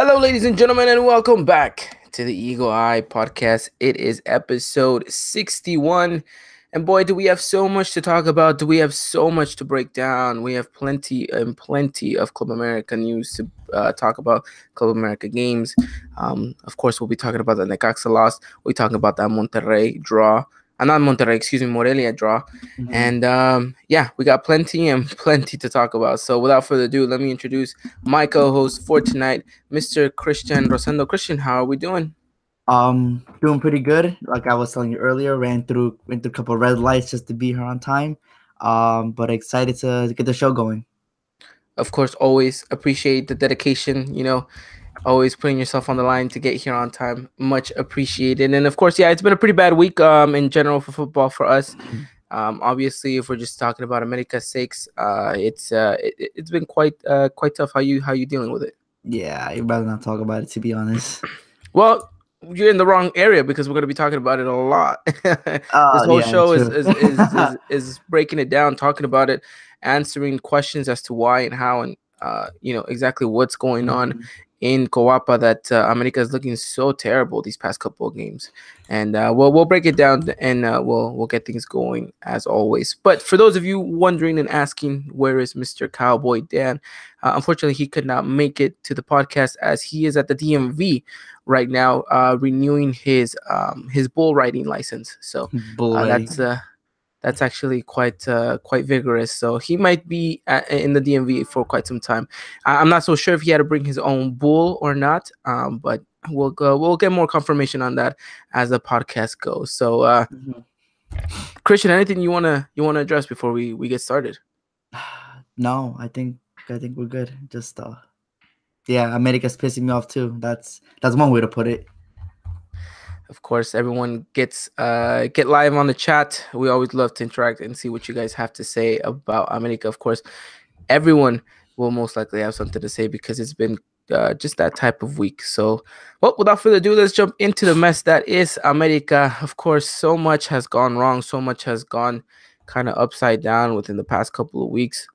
Hello, ladies and gentlemen, and welcome back to the Eagle Eye podcast. It is episode 61. And boy, do we have so much to talk about. Do we have so much to break down? We have plenty and plenty of Club America news to talk about, Club America games. Of course, we'll be talking about the Necaxa loss. We'll be talking about that Monterrey draw. Not Monterrey, excuse me, Morelia draw. Mhm. And yeah, we got plenty and plenty to talk about. So without further ado, let me introduce my co-host for tonight, Mr. Christian Rosendo. Christian, how are we doing? Doing pretty good. Like I was telling you earlier, went through a couple of red lights just to be here on time. But excited to get the show going. Of course, always appreciate the dedication, always putting yourself on the line to get here on time. Much appreciated. And of course, yeah, it's been a pretty bad week in general for football for us. Obviously, if we're just talking about America's sakes, it's been quite tough. How you dealing with it? Yeah, I'd rather not talk about it, to be honest. Well, you're in the wrong area because we're going to be talking about it a lot. This whole show true. is breaking it down, talking about it, answering questions as to why and how, and exactly what's going on in Coapa that America is looking so terrible these past couple of games. And we'll break it down and we'll get things going as always. But for those of you wondering and asking, where is Mr. Cowboy Dan? Unfortunately, he could not make it to the podcast as he is at the DMV right now, renewing his bull riding license. So that's actually quite vigorous. So he might be in the DMV for quite some time. I'm not so sure if he had to bring his own bull or not, but we'll get more confirmation on that as the podcast goes. So, Christian, anything you wanna address before we get started? No, I think we're good. Just yeah, America's pissing me off too. That's one way to put it. Of course, everyone get live on the chat. We always love to interact and see what you guys have to say about America. Of course, everyone will most likely have something to say because it's been just that type of week. So, well, without further ado, let's jump into the mess that is America. Of course, so much has gone wrong. So much has gone kind of upside down within the past couple of weeks.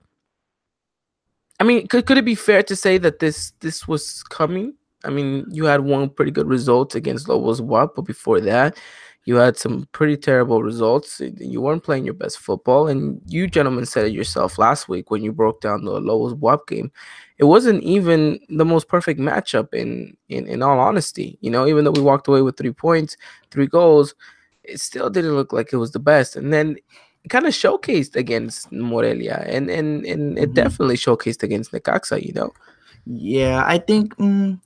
I mean, could it be fair to say that this was coming? I mean, you had one pretty good result against Lobos WAP, but before that, you had some pretty terrible results. You weren't playing your best football, and you gentlemen said it yourself last week when you broke down the Lobos WAP game. It wasn't even the most perfect matchup in all honesty. Even though we walked away with 3 points, 3 goals, it still didn't look like it was the best. And then it kind of showcased against Morelia, and it definitely showcased against Necaxa. Yeah, I think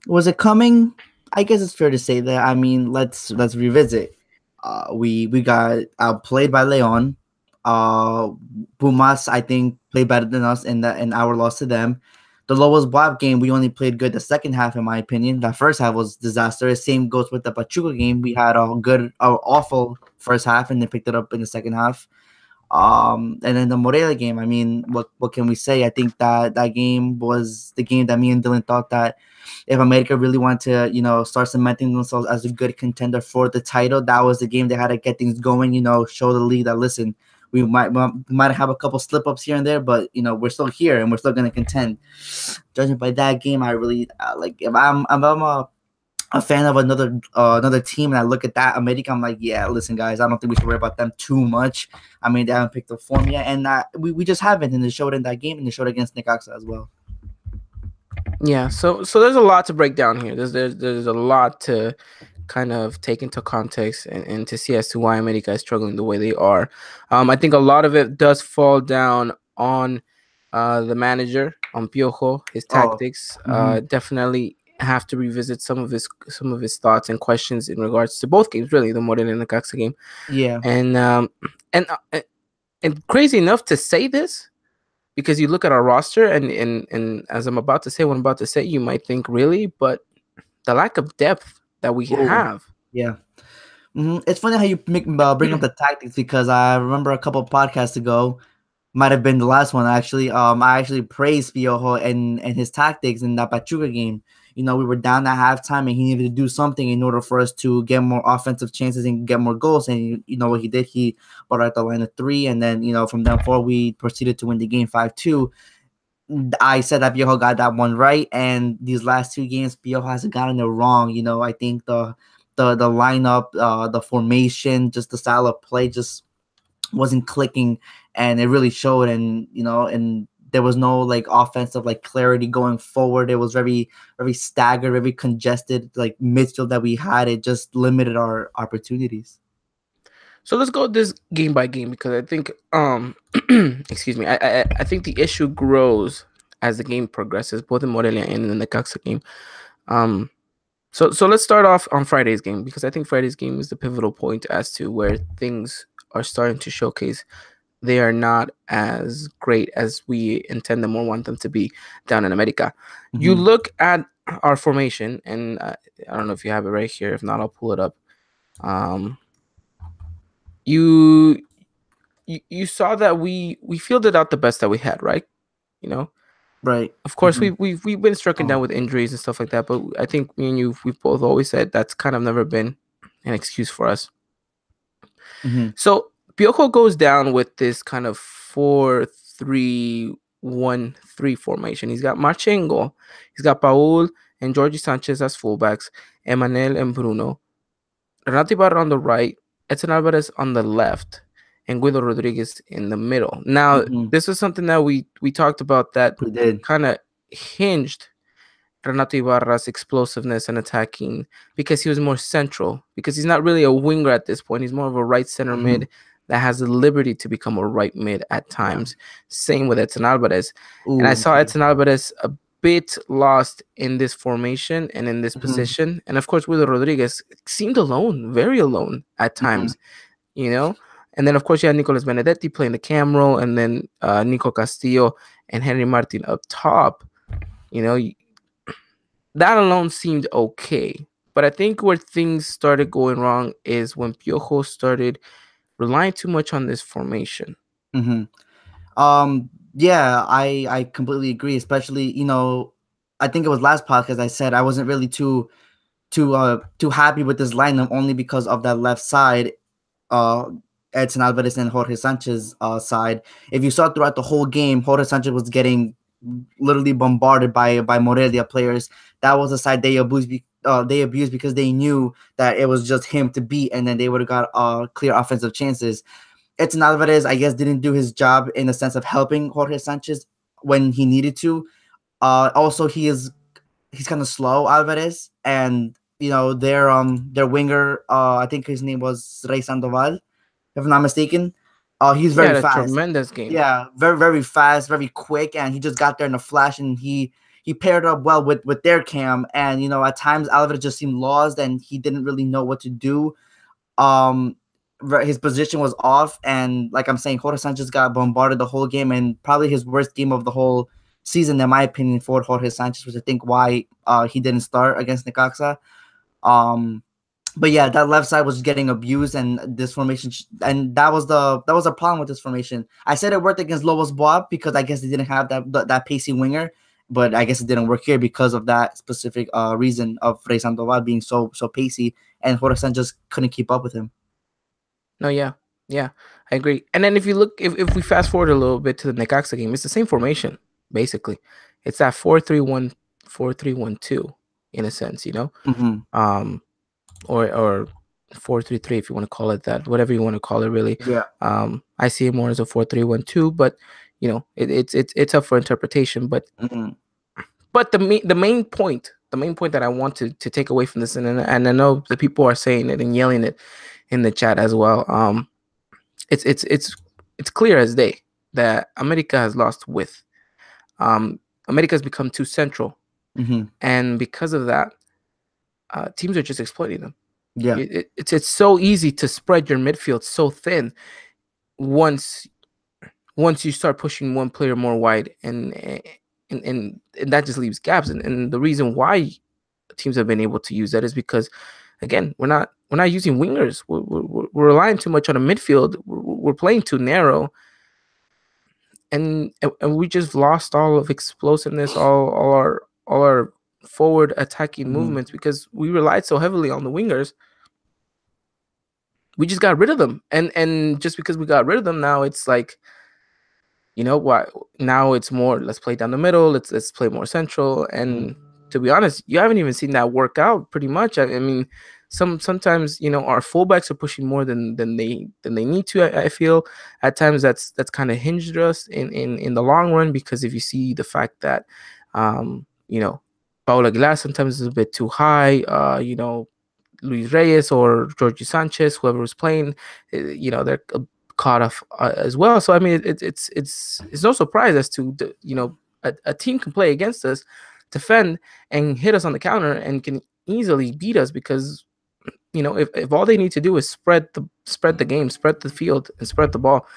was it coming? I guess it's fair to say that. I mean, let's revisit. We got outplayed by Leon. Pumas, I think, played better than us in our loss to them. The lowest WAP game, we only played good the second half, in my opinion. The first half was disastrous. Same goes with the Pachuca game. We had a awful first half, and then picked it up in the second half. And then the Morelia game, I mean, what can we say? I think that game was the game that me and Dylan thought that if America really wanted to, start cementing themselves as a good contender for the title, that was the game they had to get things going, show the league that, listen, we might have a couple slip-ups here and there, but, we're still here and we're still going to contend. Judging by that game, I really, if I'm a fan of another team, and I look at that America, I'm like, yeah, listen, guys, I don't think we should worry about them too much. I mean, they haven't picked up form yet, and we just haven't, and they showed in that game, and they showed against Necaxa as well. Yeah, so there's a lot to break down here. There's a lot to kind of take into context and to see as to why America is struggling the way they are. I think a lot of it does fall down on the manager, on Piojo, his tactics. Definitely have to revisit some of his thoughts and questions in regards to both games, really, the Morelia and the Necaxa game. Yeah. And crazy enough to say this, because you look at our roster and as I'm about to say what I'm about to say, you might think, really, but the lack of depth that we have. Yeah. It's funny how you bring up the tactics, because I remember a couple of podcasts ago, might have been the last one actually. I actually praised Piojo and his tactics in that Pachuca game. We were down at halftime, and he needed to do something in order for us to get more offensive chances and get more goals. And you know what he did? He brought out the line of 3, and then from then forward we proceeded to win the game 5-2. I said that Piojo got that one right, and these last two games, Piojo hasn't gotten it wrong. I think the lineup, the formation, just the style of play, just wasn't clicking, and it really showed. And there was no like offensive like clarity going forward. It was very very staggered, very congested like midfield that we had. It just limited our opportunities. So let's go this game by game, because I think excuse me, I think the issue grows as the game progresses, both in Morelia and in the Necaxa game. Um so let's start off on Friday's game, because I think Friday's game is the pivotal point as to where things are starting to showcase they are not as great as we intend them or want them to be down in America. You look at our formation, and I don't know if you have it right here. If not, I'll pull it up. Um, you you saw that we fielded out the best that we had, right? You know, Right. of course we've been stricken down with injuries and stuff like that, but I think me and you, we've both always said that's kind of never been an excuse for us. So Piojo goes down with this kind of 4-3-1-3 formation. He's got Marchengo, he's got Paul and Georgie Sanchez as fullbacks, Emmanuel and Bruno, Renato Ibarra on the right, Edson Alvarez on the left, and Guido Rodriguez in the middle. Now, this was something that we talked about that kind of hinged Renato Ibarra's explosiveness and attacking, because he was more central, because he's not really a winger at this point. He's more of a right center mid that has the liberty to become a right mid at times. Same with Edson Alvarez. And I saw Edson Alvarez a bit lost in this formation and in this position. And of course, Guido Rodriguez seemed alone, very alone at times, And then, of course, you had Nicolas Benedetti playing the cam role, and then Nico Castillo and Henry Martin up top. That alone seemed okay. But I think where things started going wrong is when Piojo started relying too much on this formation. Yeah, I completely agree. Especially, I think it was last podcast I said I wasn't really too happy with this lineup, only because of that left side, Edson Alvarez and Jorge Sanchez side. If you saw throughout the whole game, Jorge Sanchez was getting literally bombarded by Morelia players. That was the side they abused because they knew that it was just him to beat, and then they would have got clear offensive chances. Edson Alvarez, I guess, didn't do his job in the sense of helping Jorge Sanchez when he needed to. Also, he's kind of slow, Alvarez, and their winger, I think his name was Rey Sandoval, if I'm not mistaken. He's very fast. Tremendous game. Yeah, very very fast, very quick, and he just got there in a flash, and he paired up well with their cam. And at times Alvarez just seemed lost, and he didn't really know what to do. His position was off, and like I'm saying, Jorge Sanchez got bombarded the whole game, and probably his worst game of the whole season, in my opinion, for Jorge Sanchez, which I think why he didn't start against Necaxa. But yeah, that left side was getting abused, and this formation, and that was a problem with this formation. I said it worked against Lobos Boab because I guess they didn't have that pacey winger, but I guess it didn't work here because of that specific reason of Rey Sandoval being so pacey, and Jorge Sanchez couldn't keep up with him. No, yeah, I agree. And then if you look, if we fast forward a little bit to the Necaxa game, it's the same formation basically. It's that 4-3-1, 4-3-1-2 in a sense, or 4-3-3 if you want to call it that, whatever you want to call it, really. Yeah. I see it more as a 4-3-1-2, but it's up for interpretation. But but the main point that I want to take away from this, and I know the people are saying it and yelling it in the chat as well. It's clear as day that America has lost width. America has become too central, and because of that, teams are just exploiting them. Yeah, it's so easy to spread your midfield so thin once you start pushing one player more wide, and that just leaves gaps. And the reason why teams have been able to use that is because, again, we're not using wingers. We're relying too much on a midfield. We're playing too narrow, and we just lost all of explosiveness, all our forward attacking movements, because we relied so heavily on the wingers. We just got rid of them, and just because we got rid of them, now it's like You know what? Now it's more, let's play down the middle. Let's play more central. And to be honest, you haven't even seen that work out pretty much. I mean, sometimes our fullbacks are pushing more than they need to. I feel at times that's kind of hinged us in the long run, because if you see the fact that Paula Aguilar sometimes is a bit too high. Luis Reyes or Georgie Sanchez, whoever was playing, they're caught off as well. So I mean, it's no surprise as to a team can play against us, defend and hit us on the counter, and can easily beat us, because if all they need to do is spread the game, spread the field, and spread the ball,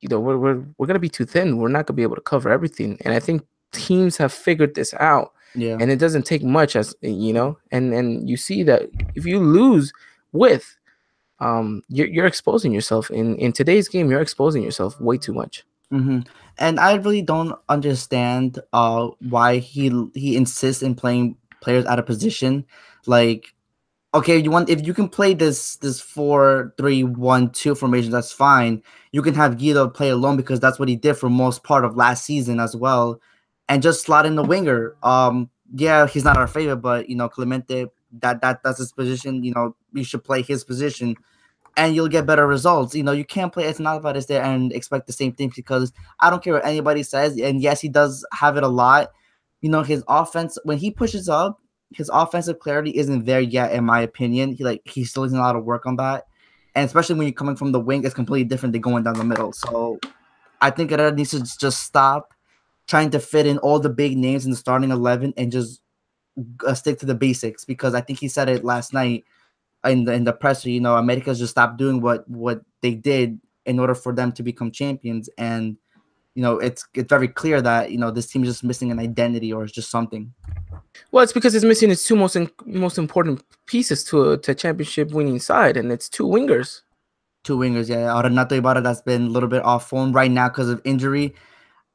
we're gonna be too thin. We're not gonna be able to cover everything, and I think teams have figured this out. Yeah. And it doesn't take much, and you see that if you lose with, you're exposing yourself in today's game. You're exposing yourself way too much. And I really don't understand why he insists in playing players out of position. Like, okay, if you can play this 4-3-1-2 formation, that's fine. You can have Guido play alone, because that's what he did for most part of last season as well, and just slot in the winger. Yeah, he's not our favorite, but Clemente, that's his position. You should play his position, and you'll get better results. You can't play Esnalvares there and expect the same thing, because I don't care what anybody says. And yes, he does have it a lot. His offense, when he pushes up, his offensive clarity isn't there yet, in my opinion. He still has a lot of work on that. And especially when you're coming from the wing, it's completely different than going down the middle. So I think Herrera needs to just stop trying to fit in all the big names in the starting 11 and just stick to the basics, because I think he said it last night in the presser. America's just stopped doing what they did in order for them to become champions, and it's very clear that this team is just missing an identity, or it's just something. Well, it's because it's missing its two most important pieces to a championship winning side, and it's two wingers. Two wingers, yeah. Renato Ibarra, that's been a little bit off form right now because of injury,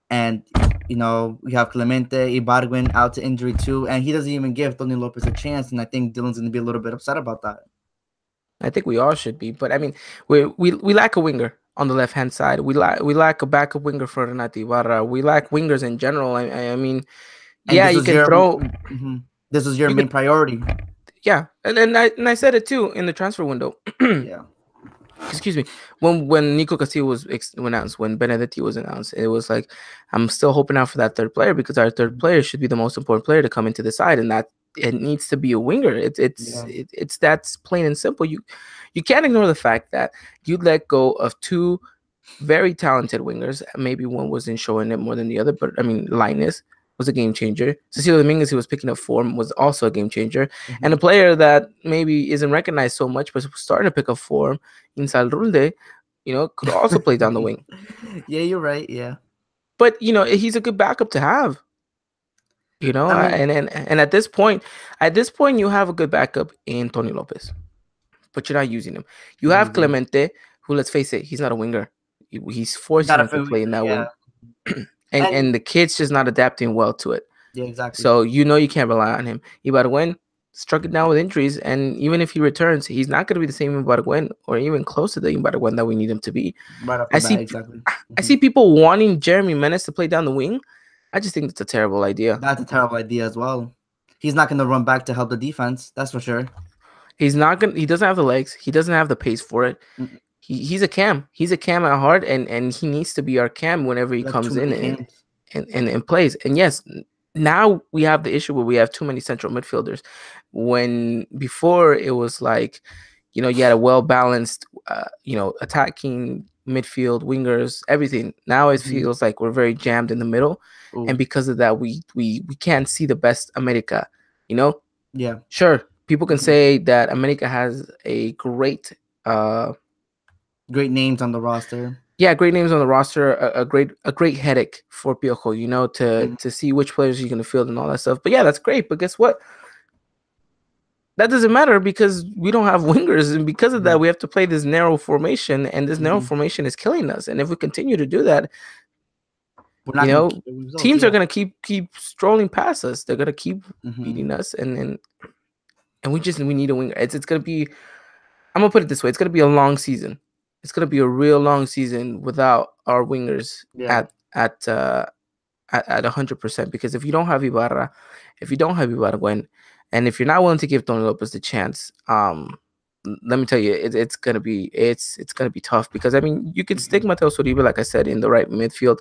and we have Clemente Ibargüen out to injury too, and he doesn't even give Tony Lopez a chance, and I think Dylan's going to be a little bit upset about that. I think we all should be, but I mean, we lack a winger on the left hand side. We lack a backup winger for Renato Ibarra. We lack wingers in general. I mean, yeah, you can throw. This is your main priority. Yeah, and I said it too in the transfer window. Yeah. Excuse me. When Nico Castillo was announced, when Benedetti was announced, it was like, I'm still hoping out for that third player, because our third player should be the most important player to come into the side, and that it needs to be a winger. It's that's plain and simple. You can't ignore the fact that you let go of two very talented wingers. Maybe one wasn't showing it more than the other, but I mean, Linus was a game changer. Cecilio Dominguez, who was picking up form, was also a game changer. And a player that maybe isn't recognized so much, but was starting to pick up form, Insal Rulde, could also play down the wing. Yeah, you're right. Yeah. But, he's a good backup to have. And at this point, you have a good backup in Tony Lopez, but you're not using him. You have Clemente, who, let's face it, he's not a winger. He's forcing him to play in that wing. And the kid's just not adapting well to it. Yeah, exactly. So you can't rely on him. Ibargüen struck it down with injuries, and even if he returns, he's not going to be the same Ibargüen, or even close to the Ibargüen that we need him to be. Right off the bat, exactly. I see people wanting Jeremy Menes to play down the wing. I just think it's a terrible idea. That's a terrible idea as well. He's not going to run back to help the defense. That's for sure. He doesn't have the legs. He doesn't have the pace for it. He's a cam. He's a cam at heart, and he needs to be our cam whenever he comes in and plays. And yes, now we have the issue where we have too many central midfielders. When before it was like, you had a well-balanced, attacking midfield, wingers, everything. Now it feels like we're very jammed in the middle. Ooh. And because of that, we can't see the best America, Yeah. Sure, people can say that America has a great names on the roster. Yeah, great names on the roster. A great headache for Piojo, to see which players he's going to field and all that stuff. But yeah, that's great. But guess what? That doesn't matter, because we don't have wingers, and because of that, we have to play this narrow formation, and this narrow formation is killing us. And if we continue to do that, teams are going to keep strolling past us. They're going to keep beating us, and we need a winger. It's going to be. I'm gonna put it this way: it's going to be a long season. It's going to be a real long season without our wingers at at at 100%, because if you don't have Ibarra going, and if you're not willing to give Tony Lopez the chance, let me tell you, it's gonna be tough, because I mean you could stick Mhm. Mateus Uribe, like I said, in the right midfield,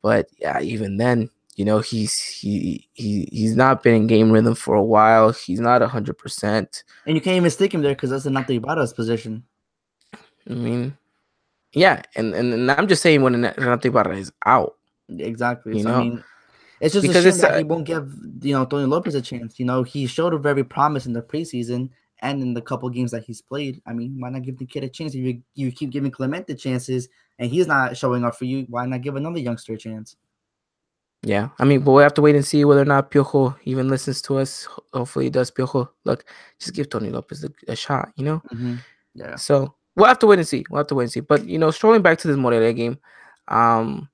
but yeah, even then, he's not been in game rhythm for a while. He's not 100%. And you can't even stick him there because that's not the Ibarra's position. I mean, yeah, and I'm just saying when Renato Ibarra is out, Exactly. you So I know, mean, it's just a because shame it's that he won't give Tony Lopez a chance. He showed a very promise in the preseason and in the couple games that he's played. I mean, why not give the kid a chance? If you keep giving Clemente chances and he's not showing up for you, why not give another youngster a chance? Yeah, I mean, but we have to wait and see whether or not Piojo even listens to us. Hopefully, he does. Piojo, look, just give Tony Lopez a shot, you know. Hmm. Yeah. So we'll have to wait and see. We'll have to wait and see. But strolling back to this Morelia game, um,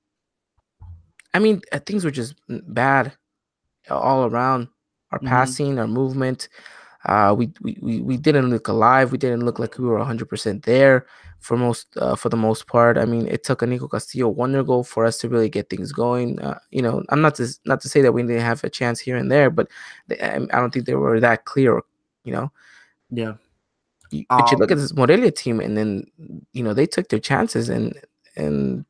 I mean, things were just bad all around. Our Hmm. passing, our movement, we didn't look alive. We didn't look like we were 100% there for the most part. I mean, it took a Nico Castillo wonder goal for us to really get things going. I'm not to say that we didn't have a chance here and there, but I don't think they were that clear. You know, Yeah. but you look at Um. this Morelia team, and then they took their chances, and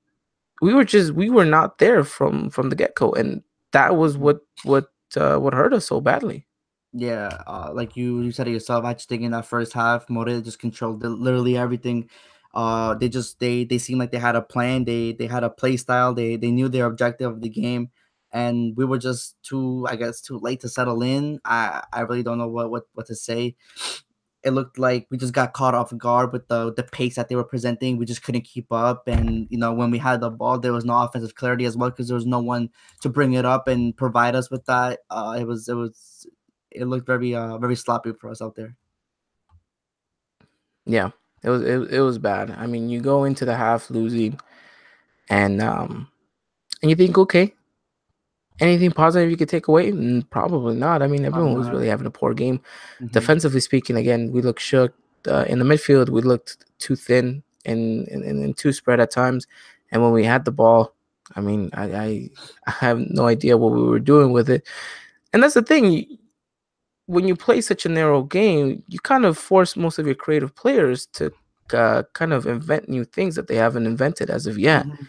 we were not there from the get go, and that was what hurt us so badly. Yeah, like you said it yourself. I just think in that first half, Morelia just controlled literally everything. They seemed like they had a plan. They had a play style. They knew their objective of the game, and we were just too, I guess, too late to settle in. I really don't know what to say. It looked like we just got caught off guard with the pace that they were presenting. We just couldn't keep up, and when we had the ball, there was no offensive clarity as well because there was no one to bring it up and provide us with that. It looked very sloppy for us out there. Yeah, it was bad. I mean, you go into the half losing, and you think, okay, anything positive you could take away? Probably not. I mean, Probably everyone was not. really having a poor game. Hmm. Defensively speaking, again, we looked shook. In the midfield, we looked too thin and too spread at times. And when we had the ball, I mean, I have no idea what we were doing with it. And that's the thing. When you play such a narrow game, you kind of force most of your creative players to kind of invent new things that they haven't invented as of yet. Hmm.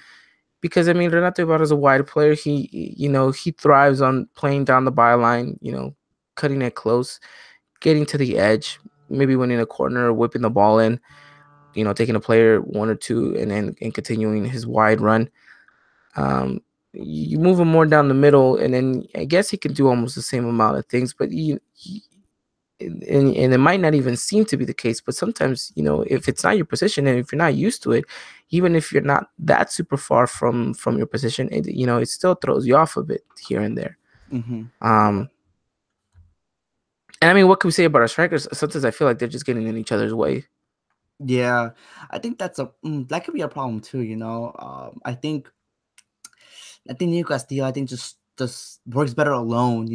Because I mean, Renato Ibarra is a wide player. He thrives on playing down the byline. Cutting it close, getting to the edge, maybe winning a corner, whipping the ball in. Taking a player one or two, and then and continuing his wide run. Um, you move him more down the middle, and then I guess he can do almost the same amount of things, but and it might not even seem to be the case, but sometimes if it's not your position and if you're not used to it, even if you're not that super far from your position, it still throws you off a bit here and there. Hmm. Yeah. um and I mean, what can we say about our strikers? Sometimes I feel like they're just getting in each other's way. Yeah, I think that could be a problem too. I think Nico Castillo, I think just works better alone.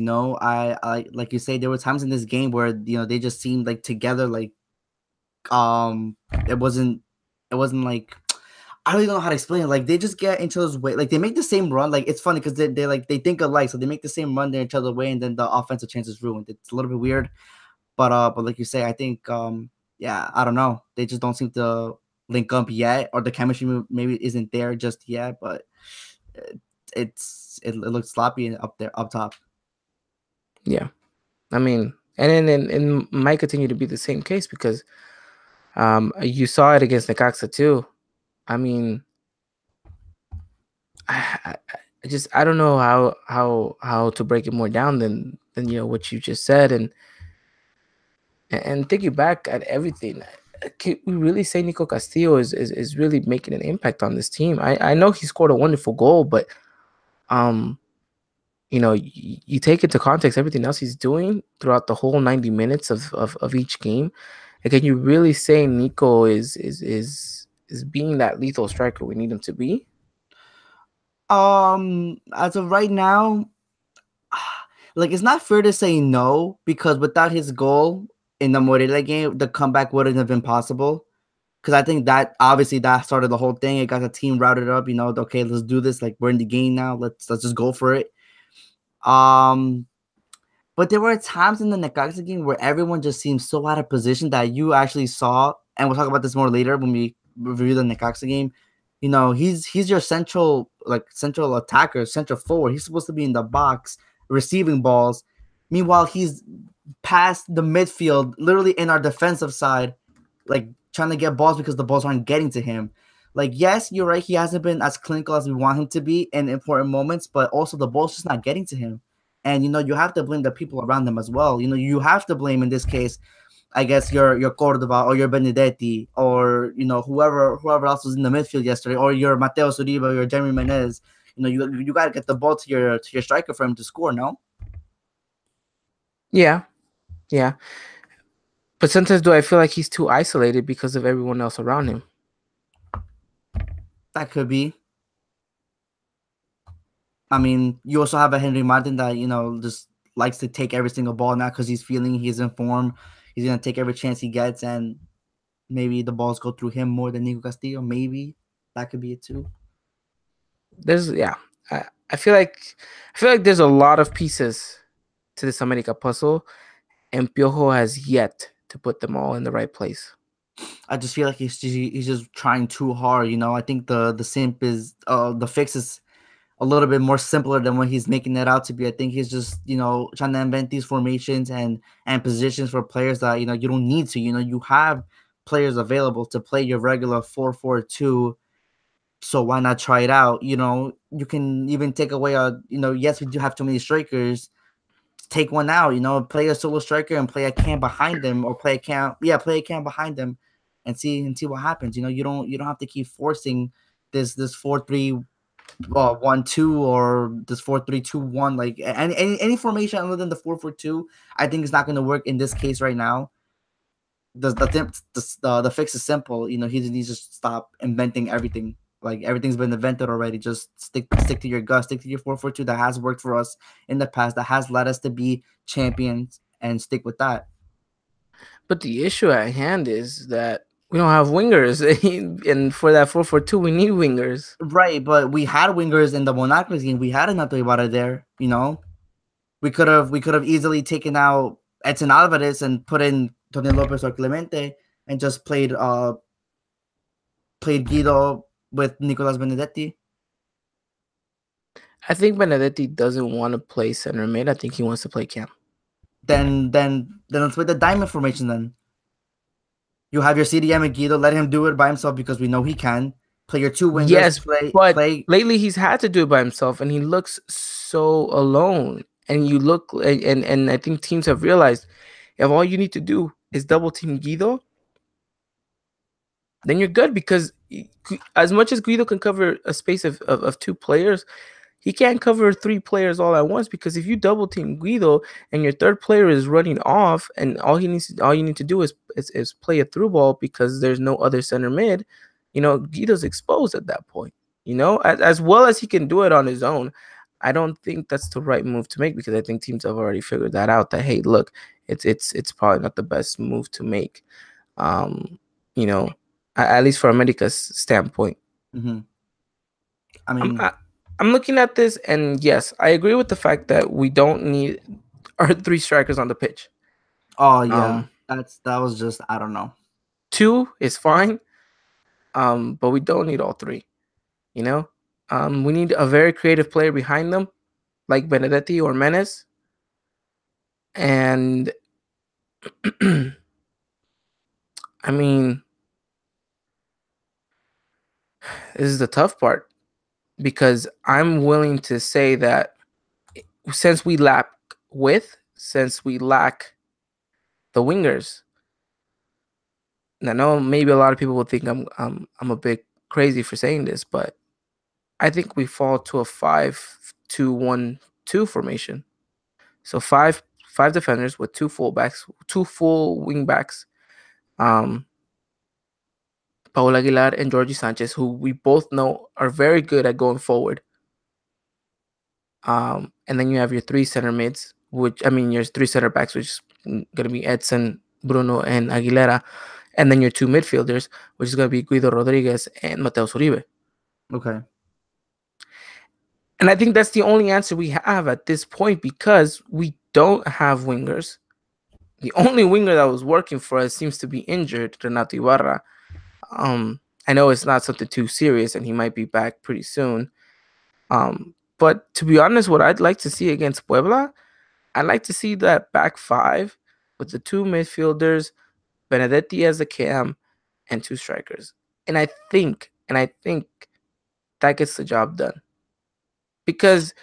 I like you say, there were times in this game where they just seemed like together, like um, it wasn't like I really don't know how to explain it. Like they just get each other's way. Like they make the same run. Like it's funny because they think alike, so they make the same run there each other's way, and then the offensive chance is ruined. It's a little bit weird, but like you say, I think yeah, I don't know. They just don't seem to link up yet, or the chemistry maybe isn't there just yet. But it, it looks sloppy up there up top. Yeah, I mean, and might continue to be the same case because you saw it against Necaxa too. I mean, I don't know how to break it more down than what you just said, and thinking back at everything. Can we really say Nico Castillo is really making an impact on this team? I know he scored a wonderful goal, but um you take into context everything else he's doing throughout the whole 90 minutes of each game. And can you really say Nico is being that lethal striker we need him to be? As of right now, like it's not fair to say no because without his goal in the Morelia game, the comeback wouldn't have been possible. because I think that obviously that started the whole thing. It got the team routed up. Okay, let's do this. Like we're in the game now. Let's just go for it. Um, but there were times in the Necaxa game where everyone just seemed so out of position that you actually saw, and we'll talk about this more later when we review the Necaxa game. He's your central attacker, central forward. He's supposed to be in the box receiving balls. Meanwhile, he's past the midfield, literally in our defensive side, like trying to get balls because the balls aren't getting to him. Like, yes, you're right. He hasn't been as clinical as we want him to be in important moments, but also the ball's just not getting to him. And you have to blame the people around him as well. You have to blame in this case, I guess your Cordova or your Benedetti or whoever else was in the midfield yesterday, or your Mateo Suriba or your Jeremy Menez. You got to get the ball to your striker for him to score. No. Yeah, yeah. But sometimes do I feel like he's too isolated because of everyone else around him? That could be. I mean, you also have a Henry Martin that just likes to take every single ball now because he's feeling he's in form. He's gonna take every chance he gets, and maybe the balls go through him more than Nico Castillo. Maybe that could be it too. Yeah. I feel like there's a lot of pieces to this America puzzle, and Piojo has yet to put them all in the right place. I just feel like he's just trying too hard. I think the fix is a little bit more simpler than what he's making it out to be. I think he's just trying to invent these formations and positions for players that you don't need to. You have players available to play your regular 4-4-2. So why not try it out? You can even take away yes, we do have too many strikers. Take one out, play a solo striker and play a cam behind them, or play a cam behind them and see what happens. You don't have to keep forcing this 4-3-1-2 or this 4-3-2-1. Like any formation other than the 4-4-2, I think is not going to work in this case right now. The fix is simple. He needs to stop inventing everything. Like everything's been invented already. Just stick to your gut, stick to your 4-4-2 that has worked for us in the past, that has led us to be champions, and stick with that. But the issue at hand is that we don't have wingers, and for that 4-4-2, we need wingers. Right, but we had wingers in the Monarchs game. We had Renato Ibarra there. We could have easily taken out Edson Alvarez and put in Tony Lopez or Clemente and just played Guido with Nicolas Benedetti. I think Benedetti doesn't want to play center mid. I think he wants to play cam. Then let's play the diamond formation. Then you have your CDM and Guido. Let him do it by himself because we know he can. Play your two wingers. Yes, but play. Lately he's had to do it by himself, and he looks so alone. And I think teams have realized if all you need to do is double team Guido, then you're good, because as much as Guido can cover a space of two players, he can't cover three players all at once, because if you double team Guido and your third player is running off and all you need to do is play a through ball because there's no other center mid, Guido's exposed at that point. As well as he can do it on his own, I don't think that's the right move to make, because I think teams have already figured that out, that hey, look, it's probably not the best move to make. At least from America's standpoint. Mm-hmm. I mean, I'm looking at this, and yes, I agree with the fact that we don't need our three strikers on the pitch. Oh yeah, that was just, I don't know. 2 is fine, but we don't need all 3. We need a very creative player behind them, like Benedetti or Menez, and I mean, this is the tough part, because I'm willing to say that since we lack the wingers, and I know maybe a lot of people will think I'm a bit crazy for saying this, but I think we fall to a 5-2-1-2 formation. So five defenders with 2 fullbacks, 2 full wingbacks. Paul Aguilar and Jorge Sanchez, who we both know are very good at going forward. And then you have your 3 center mids, your 3 center backs, which is going to be Edson, Bruno, and Aguilera. and then your two midfielders, which is going to be Guido Rodriguez and Mateus Uribe. Okay. And I think that's the only answer we have at this point because we don't have wingers. The only winger that was working for us seems to be injured, Renato Ibarra. I know it's not something too serious, and he might be back pretty soon. But to be honest, what I'd like to see against Puebla, I'd like to see that back five with the two midfielders, Benedetti as the cam, and two strikers. And I think that gets the job done because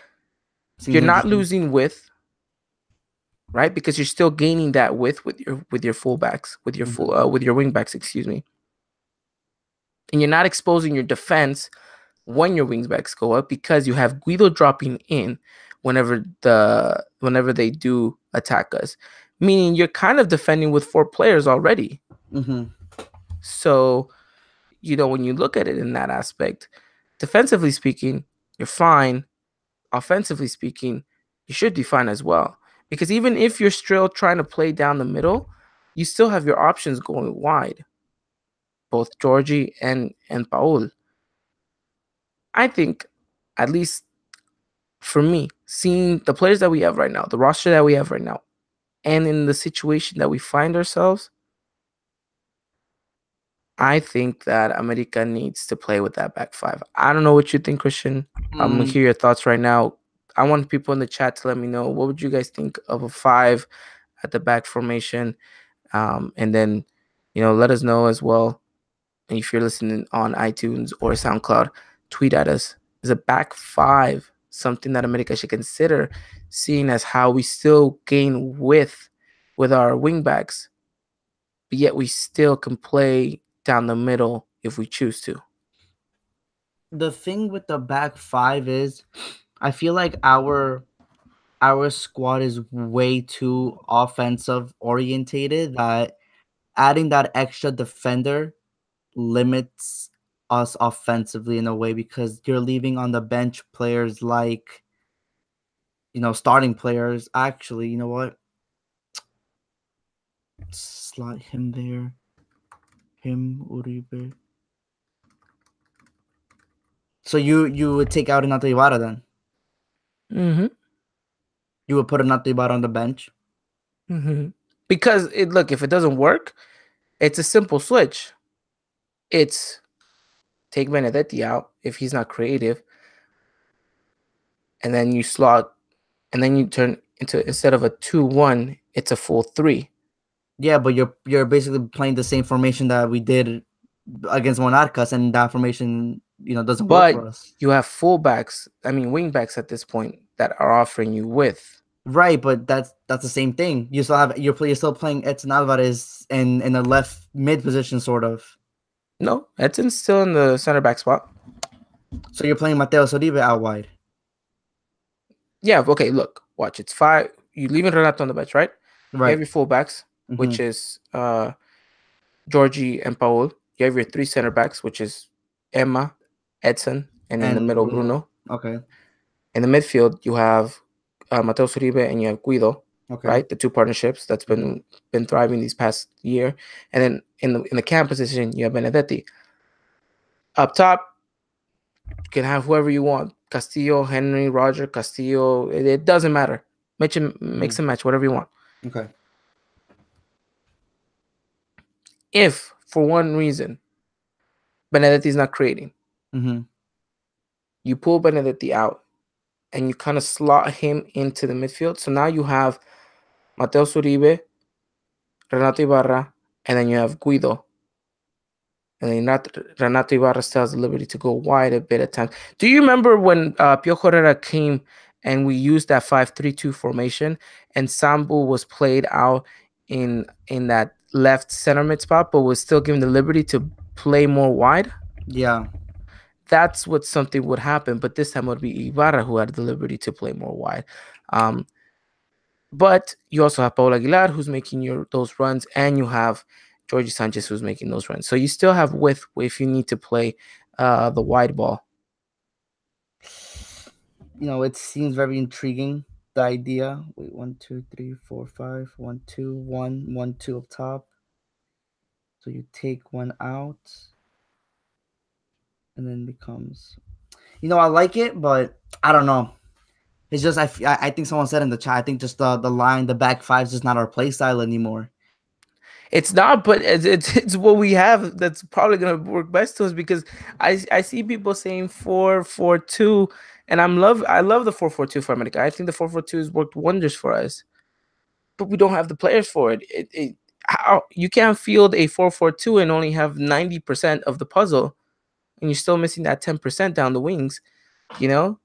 Seems you're not interesting. losing width, right? Because you're still gaining that width with your fullbacks, Hmm. with your wingbacks, excuse me, and you're not exposing your defense when your wingbacks go up because you have Guido dropping in whenever they do attack us, meaning you're kind of defending with four players already. Hmm. So when you look at it in that aspect, defensively speaking, you're fine. Offensively speaking, you should be fine as well. Because even if you're still trying to play down the middle, you still have your options going wide, both Georgie and Paul. I think, at least for me, seeing the players that we have right now, the roster that we have right now, and in the situation that we find ourselves, I think that America needs to play with that back five. I don't know what you think, Christian. I'm gonna Mm, hear your thoughts right now. I want people in the chat to let me know what would you guys think of a five at the back formation, and then let us know as well. And if you're listening on iTunes or SoundCloud, tweet at us. Is a back five something that America should consider, seeing as how we still gain width with our wingbacks, but yet we still can play down the middle if we choose to. the thing with the back five is, I feel like our squad is way too offensive orientated that adding that extra defender limits us offensively in a way because you're leaving on the bench players like starting players. Actually, you know what? Slot him there. Him Uribe. So you would take out Renato Ibarra then? Mm-hmm. You would put Renato Ibarra on the bench? Mm-hmm. Because look, if it doesn't work, it's a simple switch. It's take Benedetti out if he's not creative, and then you slot, and then you turn into, instead of a 2-1, it's a full three. Yeah, but you're basically playing the same formation that we did against Monarcas, and that formation doesn't work But for us. you have fullbacks, I mean wingbacks at this point that are offering you width. Right, but that's the same thing. You still have you're still playing Edson Alvarez in a left mid position sort of. No, Edson's still in the center back spot. So you're playing Mateus Uribe out wide. Yeah, okay, look, watch. It's five. You leaving Renato on the bench, right? You have Right. your fullbacks, Mm-hmm. which is Georgie and Paul. You have your three center backs, which is Emma, Edson, and in the And middle, Bruno. Bruno. Okay. In the midfield, you have Mateus Uribe and you have Guido, Okay. right? The two partnerships that's Mm-hmm. been thriving these past year. And then in the cam position, you have Benedetti. Up top, you can have whoever you want. Castillo, Henry, Roger, Castillo. It doesn't matter. Mix and match, whatever you want. Okay. If for one reason Benedetti is not creating, Mm-hmm. you pull Benedetti out and you kind of slot him into the midfield. So now you have Mateus Uribe, Renato Ibarra, and then you have Guido. And then Renato Ibarra still has the liberty to go wide a bit at times. Do you remember when Pio Herrera came and we used that 5-3-2 formation and Sambu was played out in that left center mid spot, but was still given the liberty to play more wide? Yeah. That's what something would happen, but this time it would be Ibarra who had the liberty to play more wide. Um, but you also have Paul Aguilar who's making those runs, and you have Georgie Sanchez who's making those runs. So you still have width if you need to play the wide ball. It seems very intriguing. The idea. Wait, 1, 2, 3, 4, 5. 1, 2, 1, 1, 2 up top. So you take one out, and then becomes. I like it, but I don't know. It's just I think someone said in the chat. I think just the line, the back five is just not our play style anymore. It's not, but it's what we have that's probably gonna work best to us because I see people saying 4-4-2, and I love the 4-4-2 for America. I think the 4-4-2 has worked wonders for us, but we don't have the players for it. How you can't field a 4-4-2 and only have 90% of the puzzle, and you're still missing that 10% down the wings. You know,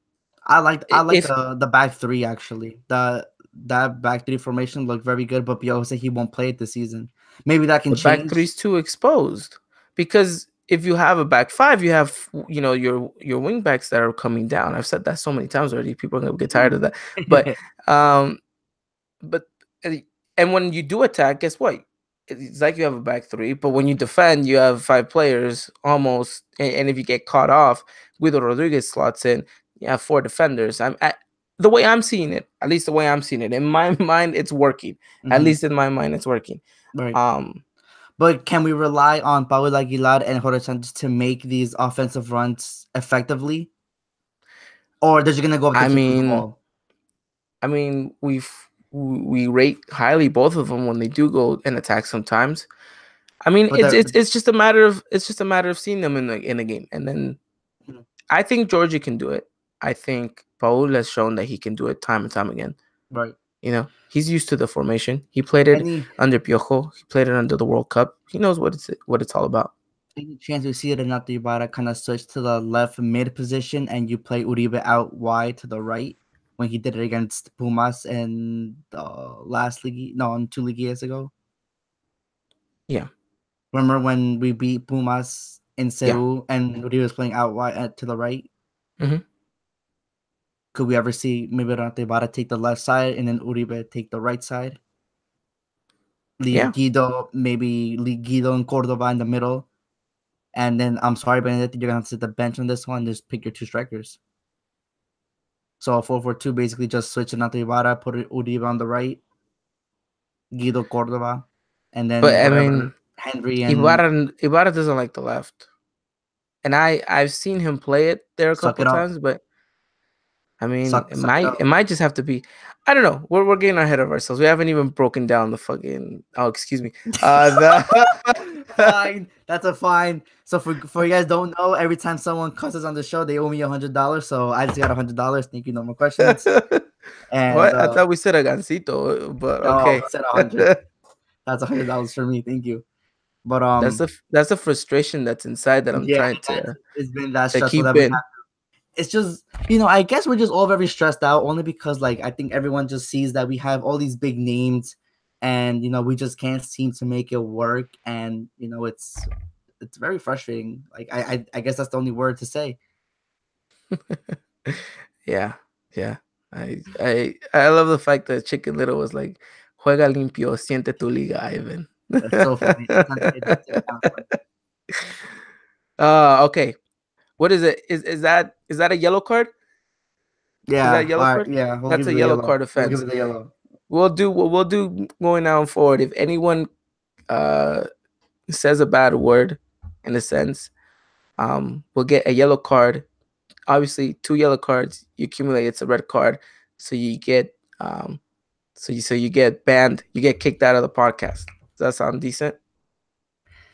I like if the back three actually. That back three formation looked very good, but Bielsa said he won't play it this season. Maybe that can the back three change. is too exposed, because if you have a back five, you have your wing backs that are coming down. I've said that so many times already. People are gonna get tired of that, but um, but uh, and when you do attack, guess what? It's like you have a back three, but when you defend, you have five players almost. And if you get caught off, Guido Rodriguez slots in. You have four defenders. The way I'm seeing it, at least the way I'm seeing it, in my mind, it's working. At Mhm. least in my mind, it's working. Right. Um, But can we rely on Paulo Aguilar and Jorge Sanchez to make these offensive runs effectively? Or they're just gonna go up the I kick from the mean, wall? we rate highly both of them when they do go and attack sometimes. I mean, But they're it's just a matter of seeing them in a game, and then Mhm. I think Georgia can do it. I think Paul has shown that he can do it time and time again. Right. He's used to the formation. He played it Any under Piojo. He played it under the World Cup. He knows what it's all about. any chance we see Renato Ibarra kind of switch to the left mid position and you play Uribe out wide to the right when he did it against Pumas in the last league? No, in 2 leagues ago. Yeah, Remember when we beat Pumas in yeah. Cebu and Uribe was playing out wide to the right? Hmm. Could we ever see maybe Renato Ibarra take the left side and then Uribe take the right side? Yeah, Leave Guido and Cordoba in the middle. And then I'm sorry, but you're gonna have to sit the bench on this one. Just pick your two strikers. So a 4-4-2 basically just switch Renato Ibarra, put Uribe on the right, Guido Cordoba, and but then I whatever mean, Henry and Ibarra doesn't like the left, and I've seen him play it there a suck couple it up. times, but I mean, Suck it it up. might just have to be. I don't know. We're getting ahead of ourselves. We haven't even broken down the fucking. Oh, excuse me. The Fine. That's a fine. So for you guys don't know, every time someone cusses on the show, they owe me $100. So I just got $100. Thank you. No more questions. And what? I thought we said a gancito, but no, okay. he said 100. That's $100 for me. Thank you. But That's the frustration that's inside that I'm yeah, trying it's been that to stressful keep that we in. it's just I guess we're just all very stressed out only because like I think everyone just sees that we have all these big names and we just can't seem to make it work and it's very frustrating. Like I guess that's the only word to say. Yeah, yeah. I love the fact that Chicken Little was like, "Juega limpio, siente tu liga, Ivan." That's so funny. That's kind of funny. Okay. What is it? Is that a yellow card? Is that a Yeah, yellow all right, card? yeah, we'll That's give it a the yellow yellow. card We'll give offense. it the yellow. We'll do going down forward. If anyone uh says a bad word, in a sense, we'll get a yellow card. Obviously, two yellow cards. You accumulate, it's a red card. So you get so you get banned. You get kicked out of the podcast. Does that sound decent?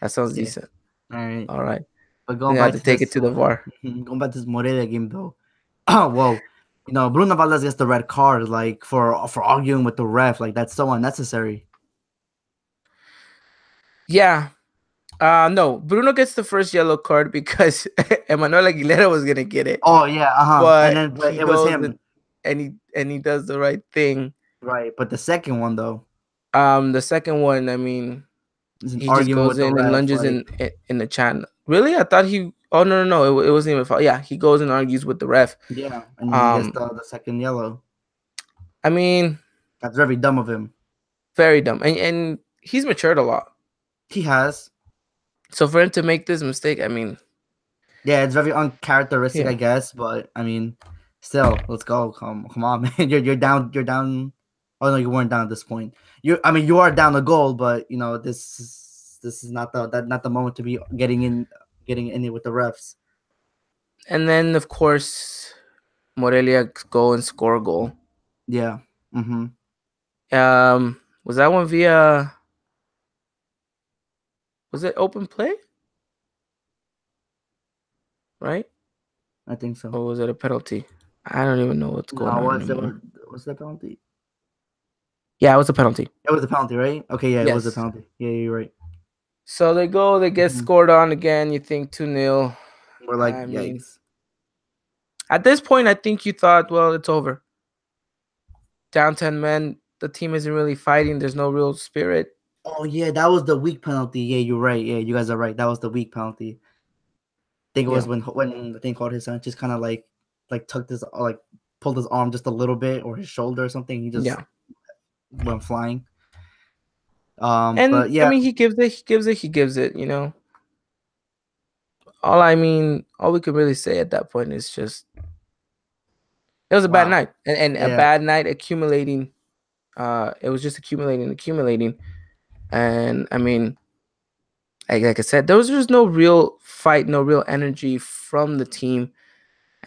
That sounds Yeah. decent. All right. All right. But We're going gonna have back to to take it this to the VAR. Morelia game though. Oh whoa. Bruno Valdez gets the red card like for arguing with the ref. Like that's so unnecessary. Yeah. No, Bruno gets the first yellow card because Emmanuel Aguilera was gonna get it, Oh yeah, And but then but he it was goes him. and he does the right thing. Right. But the second one though The second one, I mean, is an he just argument goes with the in and ref. lunges Like in the channel. Really, I thought he. Oh no! It wasn't even foul. Yeah, he goes and argues with the ref. yeah, and then he gets Um, the second yellow. I mean, That's very dumb of him. very dumb, and he's matured a lot. He has. So for him to make this mistake, I mean, Yeah, it's very uncharacteristic, I yeah, guess. But I mean, still, let's go. Come on, man. You're down. You're down. Oh no, you weren't down at this point. You are down a goal, but this This is not the moment to be getting in it with the refs. And then of course Morelia go and score a goal. Yeah. Mm-hmm. Was that one via? Was it open play? Right? I think so. Or was it a penalty? I don't even know what's going No, on anymore. was that penalty? Yeah, it was a penalty. It was a penalty, right? Okay, yeah, it was a Yes. penalty. Yeah, you're right. So they go, they get Mhm. scored on again. You think 2-0. We're like, I mean, yikes. at this point, I think you thought, well, it's over. Down 10 men. The team isn't really fighting. There's no real spirit. Oh yeah, that was the weak penalty. Yeah, you're right. Yeah, you guys are right. That was the weak penalty. I think it was Yeah. when I think Jorge Sanchez kind of like tucked his like pulled his arm just a little bit or his shoulder or something. He just Yeah. went flying. And But I yeah, mean, he gives it. All we could really say at that point is just it was a bad wow. night. And a Yeah, bad night accumulating. It was just accumulating. And I mean, like I said, there was just no real fight, no real energy from the team.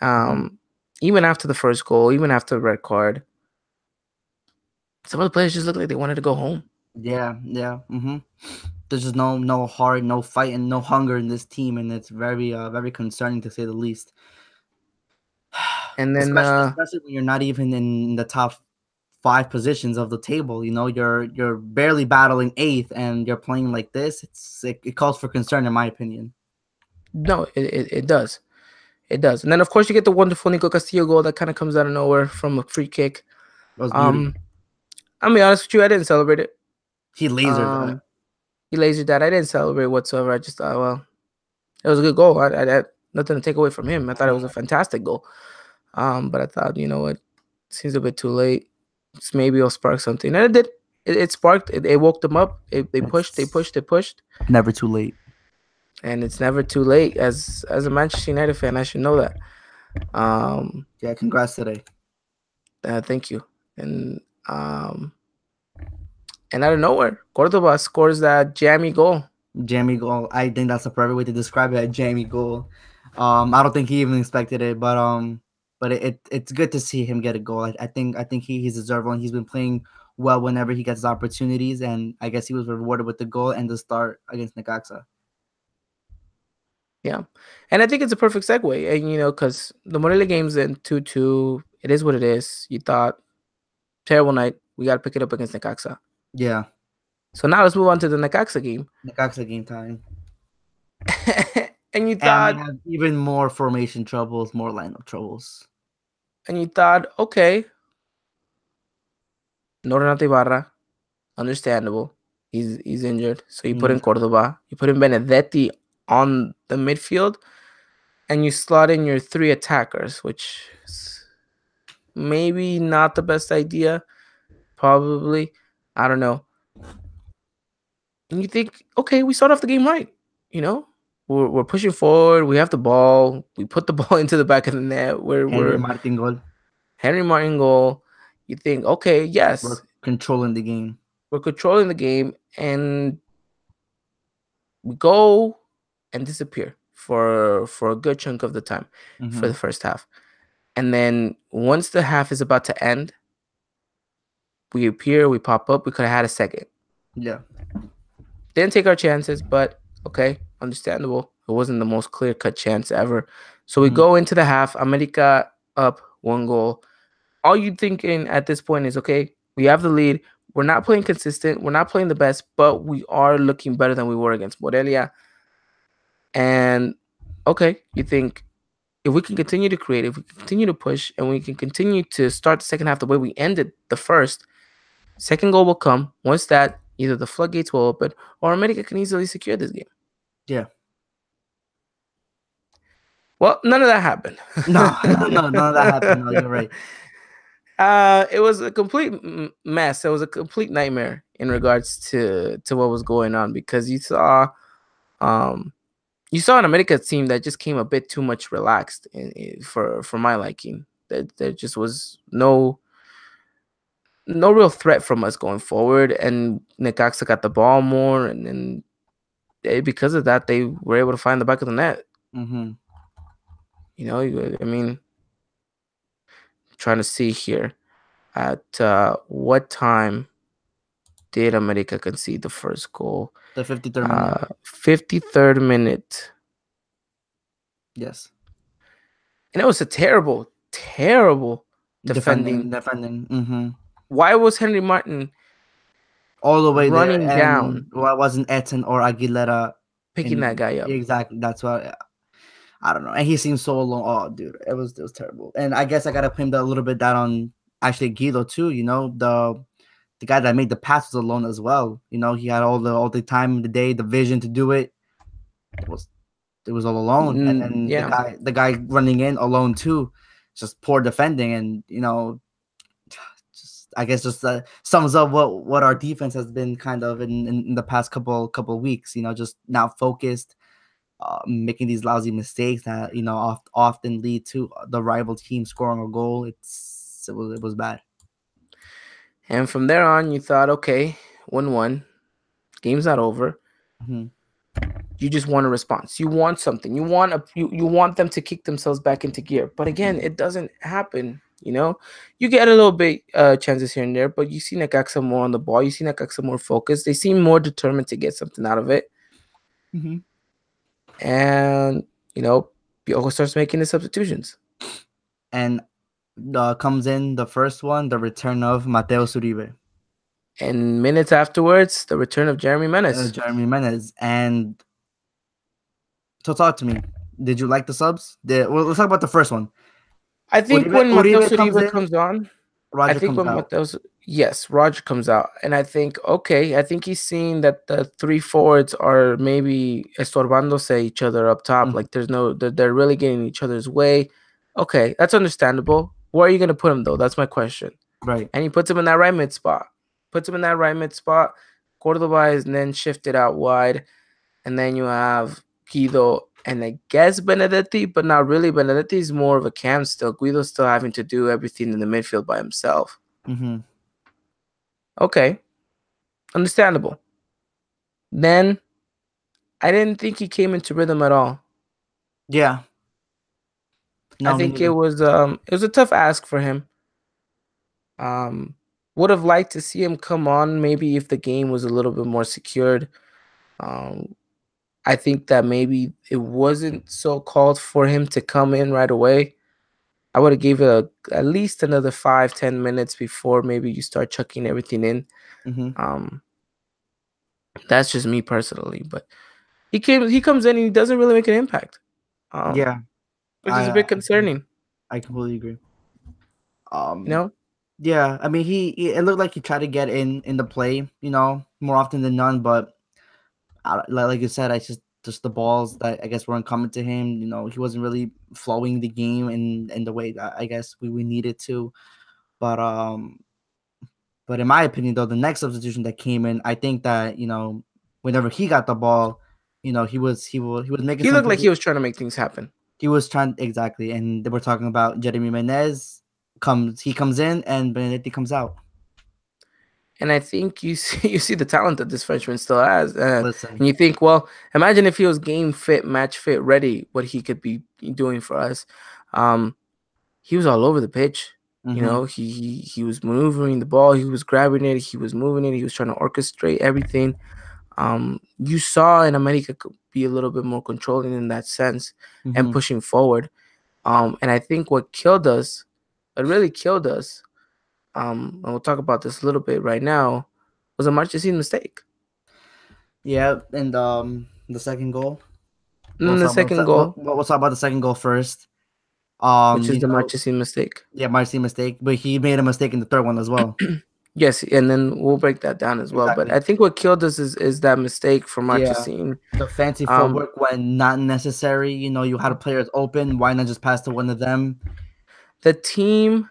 mhm. Um, Even after the first goal, even after the red card, some of the players just looked like they wanted to go home. Yeah. There's just no heart, no fight, and no hunger in this team, and it's very concerning to say the least. And then, Especially when you're not even in the top five positions of the table. You know, you're barely battling eighth, and you're playing like this. It calls for concern, in my opinion. no, it does. It does. And then, of course, you get the wonderful Nico Castillo goal that kind of comes out of nowhere from a free kick. It was beauty. Um, I'll be honest with you, I didn't celebrate it. He lasered that. Um, he lasered that. I didn't celebrate whatsoever. I just thought, well, it was a good goal. I had nothing to take away from him. I thought it was a fantastic goal. But I thought, you know what, seems a bit too late. Maybe it'll spark something, and it did. It sparked. It woke them up. They pushed. They It's pushed. They pushed. never too late. And it's never too late. As a Manchester United fan, I should know that. Um, Yeah, congrats today. Thank you. Um, and out of nowhere, Cordoba scores that jammy goal. Jamie goal. I think that's the perfect way to describe it. A Jamie goal. I don't think he even expected it, but it's good to see him get a goal. I think he's deserving. He's been playing well whenever he gets opportunities, and I guess he was rewarded with the goal and the start against Necaxa. Yeah, and I think it's a perfect segue. And because the Morelia game's in 2-2. It is what it is. You thought terrible night. We got to pick it up against Necaxa. Yeah, So now let's move on to the Necaxa game. Necaxa game time, and you and we thought, have even more formation troubles, more lineup troubles. okay, Noronata Ibarra, understandable. He's injured, so you put in Yeah, Cordoba, you put in Benedetti on the midfield, and you slot in your three attackers, which is maybe not the best idea. Probably, I don't know. And you think, okay, we start off the game right. You know, we're pushing forward. We have the ball. We put the ball into the back of the net. Henry We're Martin goal. Henry Martin goal. You think, okay, We're yes, controlling the game. we're controlling the game, and we go and disappear for a good chunk of the time for Hmm. the first half. And then once the half is about to end, we appear, we pop up. We could have had a second. Yeah. Didn't take our chances, but okay, understandable. It wasn't the most clear cut chance ever. So we Mhm. go into the half, America up 1 goal. All you thinking at this point is, okay, we have the lead. We're not playing consistent. We're not playing the best, but we are looking better than we were against Morelia. And okay, you think if we can continue to create, if we can continue to push, and we can continue to start the second half the way we ended the first, second goal will come. Once that, either the floodgates will open or America can easily secure this game. Yeah. Well, none of that happened. No, no, none of that happened. No, you're right. It was a complete mess. It was a complete nightmare in regards to what was going on, because um you saw an America team that just came a bit too much relaxed for my liking. That there just was no real threat from us going forward, and Necaxa got the ball more, and then because of that, they were able to find the back of the net. Mm-hmm. I mean, trying to see here at what time did America concede the first goal? The 53rd minute. 53rd minute. Yes. And it was a terrible, terrible defending. Defending. Mm-hmm. Why was Henry Martin All the way there, running and down, well, it wasn't Eton or Aguilera. picking that And guy up? exactly, that's what I don't know. And he seems so alone. Oh, dude, it was terrible. And I guess I gotta put him a little bit down on actually Guido too. The guy that made the pass was alone as well. He had all the time in the day, the vision to do it. It was it was all alone. And then the Yeah. guy running in alone too. Just poor defending, and just I guess just sums up what our defense has been kind of in the past couple weeks. Just not focused, making these lousy mistakes that often lead to the rival team scoring a goal. It was bad. And from there on, you thought, okay, 1-1, game's not over. Mm-hmm. You just want a response. You want something. You want them to kick themselves back into gear. But again, it doesn't happen. You get a little bit chances here and there, but you see Necaxa more on the ball. You see Necaxa more focused. They seem more determined to get something out of it. Mm-hmm. And Piojo starts making the substitutions. And comes in the first one, the return of Mateo Uribe. And minutes afterwards, the return of Jeremy Menez. Jeremy Menez. And so talk to me. Did you like the subs? Well, let's talk about the first one. I think when Mateo Uribe in, comes on, Roger comes out. Roger comes out. And I think he's seeing that the three forwards are maybe estorbándose each other up top. Mm-hmm. Like they're really getting each other's way. Okay, that's understandable. Where are you going to put him, though? That's my question. Right. And he puts him in that right mid spot. Cordoba is then shifted out wide. And then you have Guido and I guess Benedetti, but not really. Benedetti is more of a cam still. Guido's still having to do everything in the midfield by himself. Mm-hmm. Okay. Understandable. Then I didn't think he came into rhythm at all. Yeah. No, I think it was a tough ask for him. Would have liked to see him come on maybe if the game was a little bit more secured. I think that maybe it wasn't so called for him to come in right away. I would have gave it at least another 5-10 minutes before maybe you start chucking everything in. Mm-hmm. That's just me personally, but he comes in and he doesn't really make an impact. Yeah, which is a bit concerning. I completely agree. Yeah, I mean, it looked like he tried to get in the play, more often than none. But like you said, I just the balls that I guess weren't coming to him. He wasn't really flowing the game in the way that I guess we needed to. But in my opinion, though, the next substitution that came in, I think that whenever he got the ball, he was making. He looked like he was trying to make things happen. He was trying exactly, and we're talking about Jeremy Menez. He comes in and Benedetti comes out. And I think you see the talent that this Frenchman still has. Listen. And you think, well, imagine if he was game fit, match fit, ready, what he could be doing for us. He was all over the pitch. Mm-hmm. He was maneuvering the ball. He was grabbing it. He was moving it. He was trying to orchestrate everything. You saw in America could be a little bit more controlling in that sense and pushing forward. And I think what really killed us, and we'll talk about this a little bit right now, was a Marchesín mistake. Yeah, and the second goal. We'll talk about the second goal first. Which is the Marchesín mistake. Yeah, Marchesín mistake, but he made a mistake in the third one as well. Yes, and then we'll break that down as well. Exactly. But I think what killed us is that mistake for Marchesín. Yeah, the fancy footwork when not necessary. You had players open. Why not just pass to one of them? The team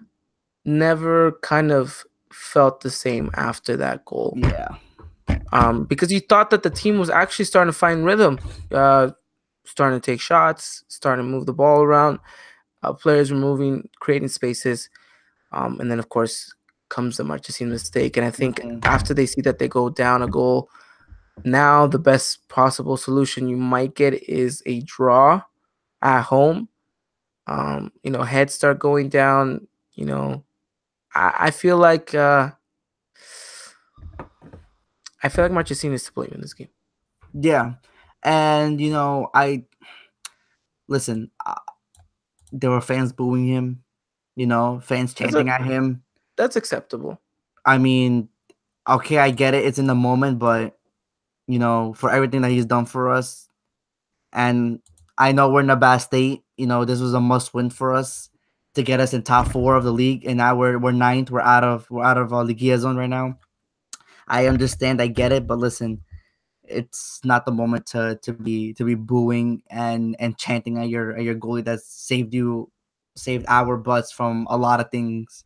never kind of felt the same after that goal. Yeah. Because you thought that the team was actually starting to find rhythm, starting to take shots, starting to move the ball around. Players were moving, creating spaces. And then, of course, comes the Marchesín mistake. And I think after they see that they go down a goal, Now the best possible solution you might get is a draw at home. Heads start going down. You know, I feel like Marchesín is to blame in this game. Yeah, and I listen. There were fans booing him. Fans That's a chanting at him. that's acceptable. I mean, okay, I get it. It's in the moment, but for everything that he's done for us, and I know we're in a bad state. This was a must win for us to get us in top four of the league, and now we're ninth. We're out of Liga zone right now. I understand, I get it, but listen, it's not the moment to be booing and chanting at your goalie that saved our butts from a lot of things.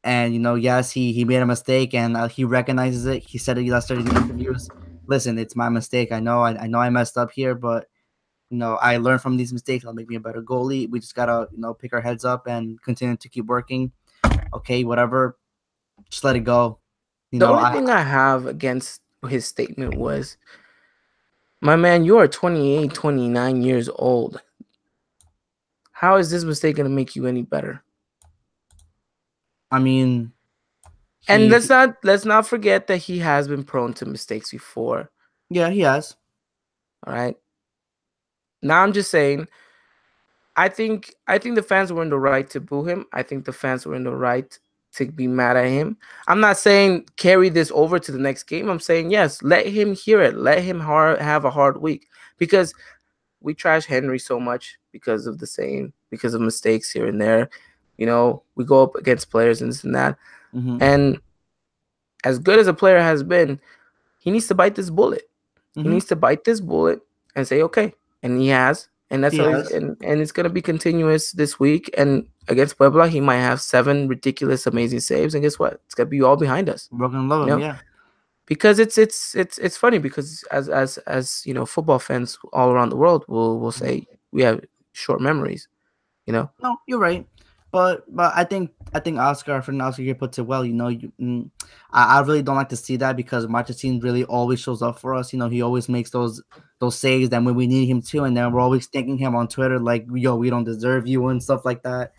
And yes, he made a mistake, and he recognizes it. He said it yesterday in the interviews. Listen, it's my mistake. I know I messed up here, but I learned from these mistakes. It'll make me a better goalie. We just gotta pick our heads up and continue to keep working. Okay, whatever, just let it go. The only I thing I have against his statement was, my man, you are 28, 29 years old. How is this mistake going to make you any better? I mean, And he let's not forget that he has been prone to mistakes before. yeah, he has. All right. Now I'm just saying, I think the fans were in the right to boo him. I think the fans were in the right to be mad at him. I'm not saying carry this over to the next game. I'm saying, yes, let him hear it. Let him have a hard week, because we trash Henry so much because of mistakes here and there. We go up against players and this and that. Mm-hmm. And as good as a player has been, he needs to bite this bullet. He Mm-hmm. needs to bite this bullet and say, okay. And he has. And that's He how he's has and it's gonna be continuous this week. And against Puebla, he might have 7 ridiculous, amazing saves. And guess what? It's gonna be all behind us. broken love You him. know? Yeah. Because it's funny, because as football fans all around the world will say we have short memories. No, you're right. But I think Oscar here puts it well. I really don't like to see that, because Marchesín really always shows up for us. He always makes those saves that when we need him to, and then we're always thanking him on Twitter like, yo, we don't deserve you and stuff like that.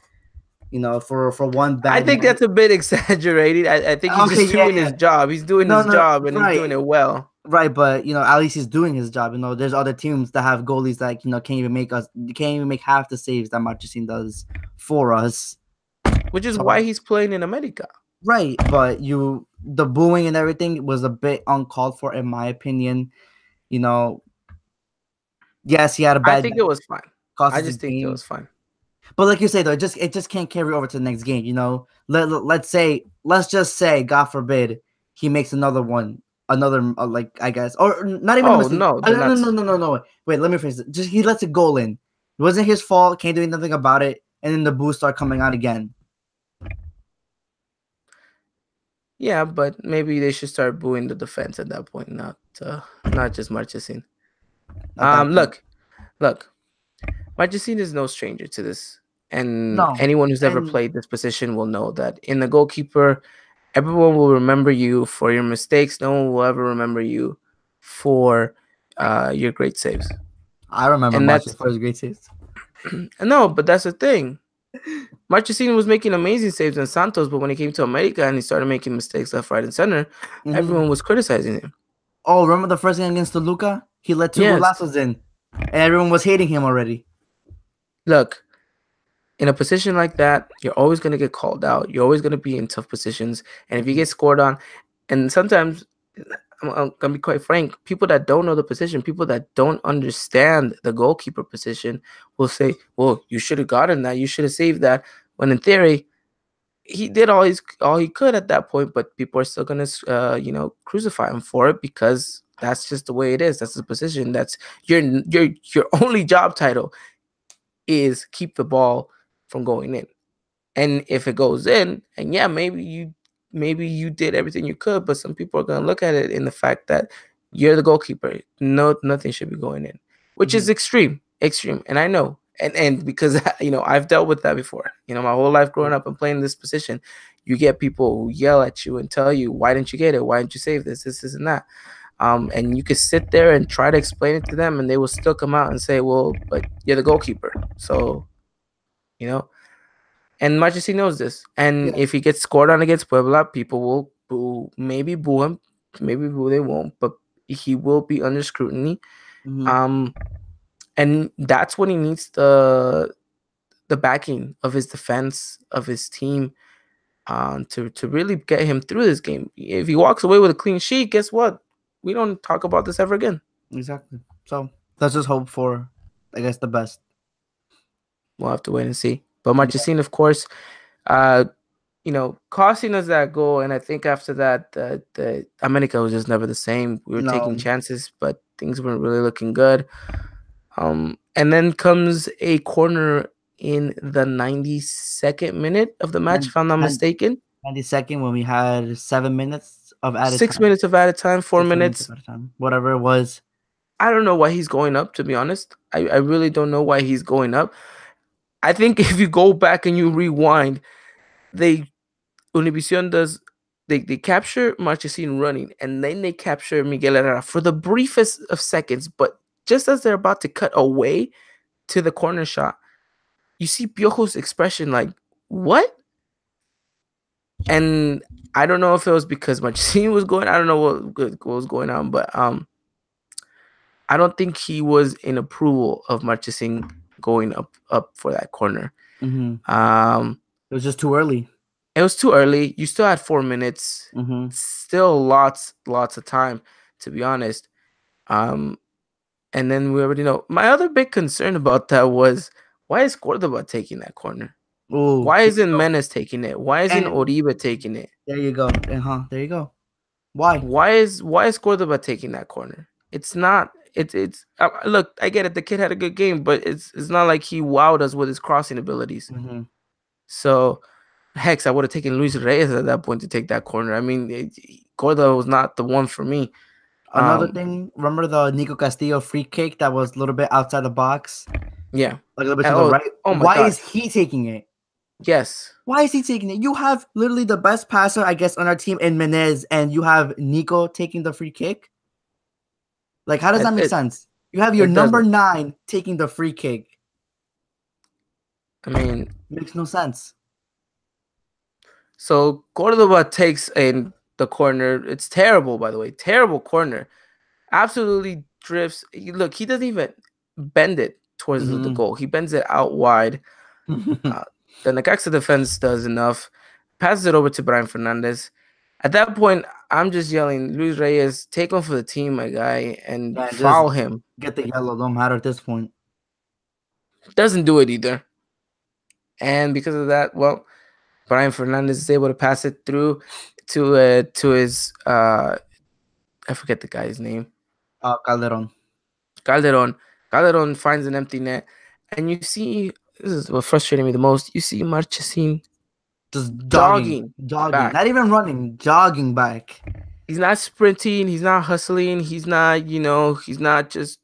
For one I bad think night. that's a bit exaggerated. I think he's Okay, just yeah, doing yeah. his job. He's doing No, his no, job, and he's right. doing it well. Right, but at least he's doing his job. There's other teams that have goalies that can't even make half the saves that Marchesín does for us. Which is why So he's playing in America. right, but the booing and everything was a bit uncalled for, in my opinion. You know, yes, he had a I bad think it was fine. cost I us a just think it game, was fine. but like you say though, it just can't carry over to the next game. Let's just say, God forbid, he makes another one, another like, I guess, or not even a Oh mistake. no, No, then no, no, that's no, no, no. Wait, let me phrase it. Just he lets a goal in. It wasn't his fault. Can't do anything about it. And then the boos start coming out again. yeah, but maybe they should start booing the defense at that point, not just Marchesín. At that point, Look, Marchesín is no stranger to this, and no, anyone who's ever and played this position will know that in the goalkeeper, everyone will remember you for your mistakes. No one will ever remember you for your great saves. I remember And March's that's first great saves. no, but that's the thing. Marchesín was making amazing saves in Santos, but when he came to America and he started making mistakes left, right, and center, Mm-hmm. everyone was criticizing him. Oh, remember the first game against Toluca? He let two Yes. golazos in, and everyone was hating him already. Look, in a position like that, you're always going to get called out. You're always going to be in tough positions. And if you get scored on, and sometimes, I'm going to be quite frank, people that don't know the position, people that don't understand the goalkeeper position will say, well, you should have gotten that. You should have saved that. When in theory, he did all he could at that point, but people are still gonna crucify him for it, because that's just the way it is. That's the position. That's your only job title is keep the ball from going in. And if it goes in, and yeah, maybe you did everything you could, but some people are gonna look at it in the fact that you're the goalkeeper. No, nothing should be going in, which Mm-hmm. is extreme, extreme. And I know, and because I've dealt with that before. My whole life growing up and playing this position, you get people who yell at you and tell you, why didn't you get it? Why didn't you save this, and that? And you could sit there and try to explain it to them, and they will still come out and say, "Well, but you're the goalkeeper, so you know." And Marchesi knows this. And Yeah. if he gets scored on against Puebla, people will boo him, maybe boo they won't, but he will be under scrutiny. Mm-hmm. Um, and that's when he needs the backing of his defense, of his team, to really get him through this game. If he walks away with a clean sheet, guess what? We don't talk about this ever again. Exactly. So let's just hope for, I guess, the best. We'll have to wait and see. But Yeah. Marchesín, of course, uh, costing us that goal. And I think after that, the America was just never the same. We were taking No. chances, but things weren't really looking good. And then comes a corner in the 92nd minute of the match, And, if I'm not and mistaken. 92nd when we had 7 minutes of added 6 minutes of added time, 6 minutes of 4 minutes. added time, whatever it was. I don't know why he's going up, to be honest. I really don't know why he's going up. I think if you go back and you rewind, they Univision does they capture Marchesín running, and then they capture Miguel Herrera for the briefest of seconds. But just as they're about to cut away to the corner shot, you see Piojo's expression like, "What?" And I don't know if it was because Marchesín was going. I don't know what was going on, but I don't think he was in approval of Marchesín going up for that corner. Mm-hmm. Um, It was just too early. it was too early. You still had 4 minutes. Mm-hmm. Still lots of time, to be honest. Um, and then we already know. My other big concern about that was, why is Cordoba taking that corner? Oh, Why here you isn't go. Menes taking it? Why isn't And Oribe taking it? there you go. There you go. Why? Why is Cordoba taking that corner? It's not. Look. I get it. The kid had a good game, but it's not like he wowed us with his crossing abilities. Mm-hmm. So, heck, I would have taken Luis Reyes at that point to take that corner. I mean, Cordoba was not the one for me. Another Um, thing, remember the Nico Castillo free kick that was a little bit outside the box, yeah. like a little bit to the Oh, right? oh my Why God. is he taking it? Yes. Why is he taking it? You have literally the best passer, I guess, on our team in Menez, and you have Nico taking the free kick. Like, how does that It make it, sense? You have your it number doesn't. 9 taking the free kick. I mean, Makes no sense. so Cordoba takes in the corner. It's terrible, by the way. Terrible corner. Absolutely drifts. Look, he doesn't even bend it towards the Mm-hmm. goal. He bends it out wide. Uh, the Necaxa defense does enough. Passes it over to Brian Fernandez. At that point, I'm just yelling, Luis Reyes, take one for the team, my guy, and Yeah, just foul him. get the yellow. Don't matter at this point. Doesn't do it either. And because of that, well, Brian Fernandez is able to pass it through to his I forget the guy's name. Calderon. Calderon. Calderon finds an empty net. And you see, this is what frustrated me the most. You see Marchesín Just jogging jogging. back. Not even running, jogging back. He's not sprinting. He's not hustling. He's not, he's not just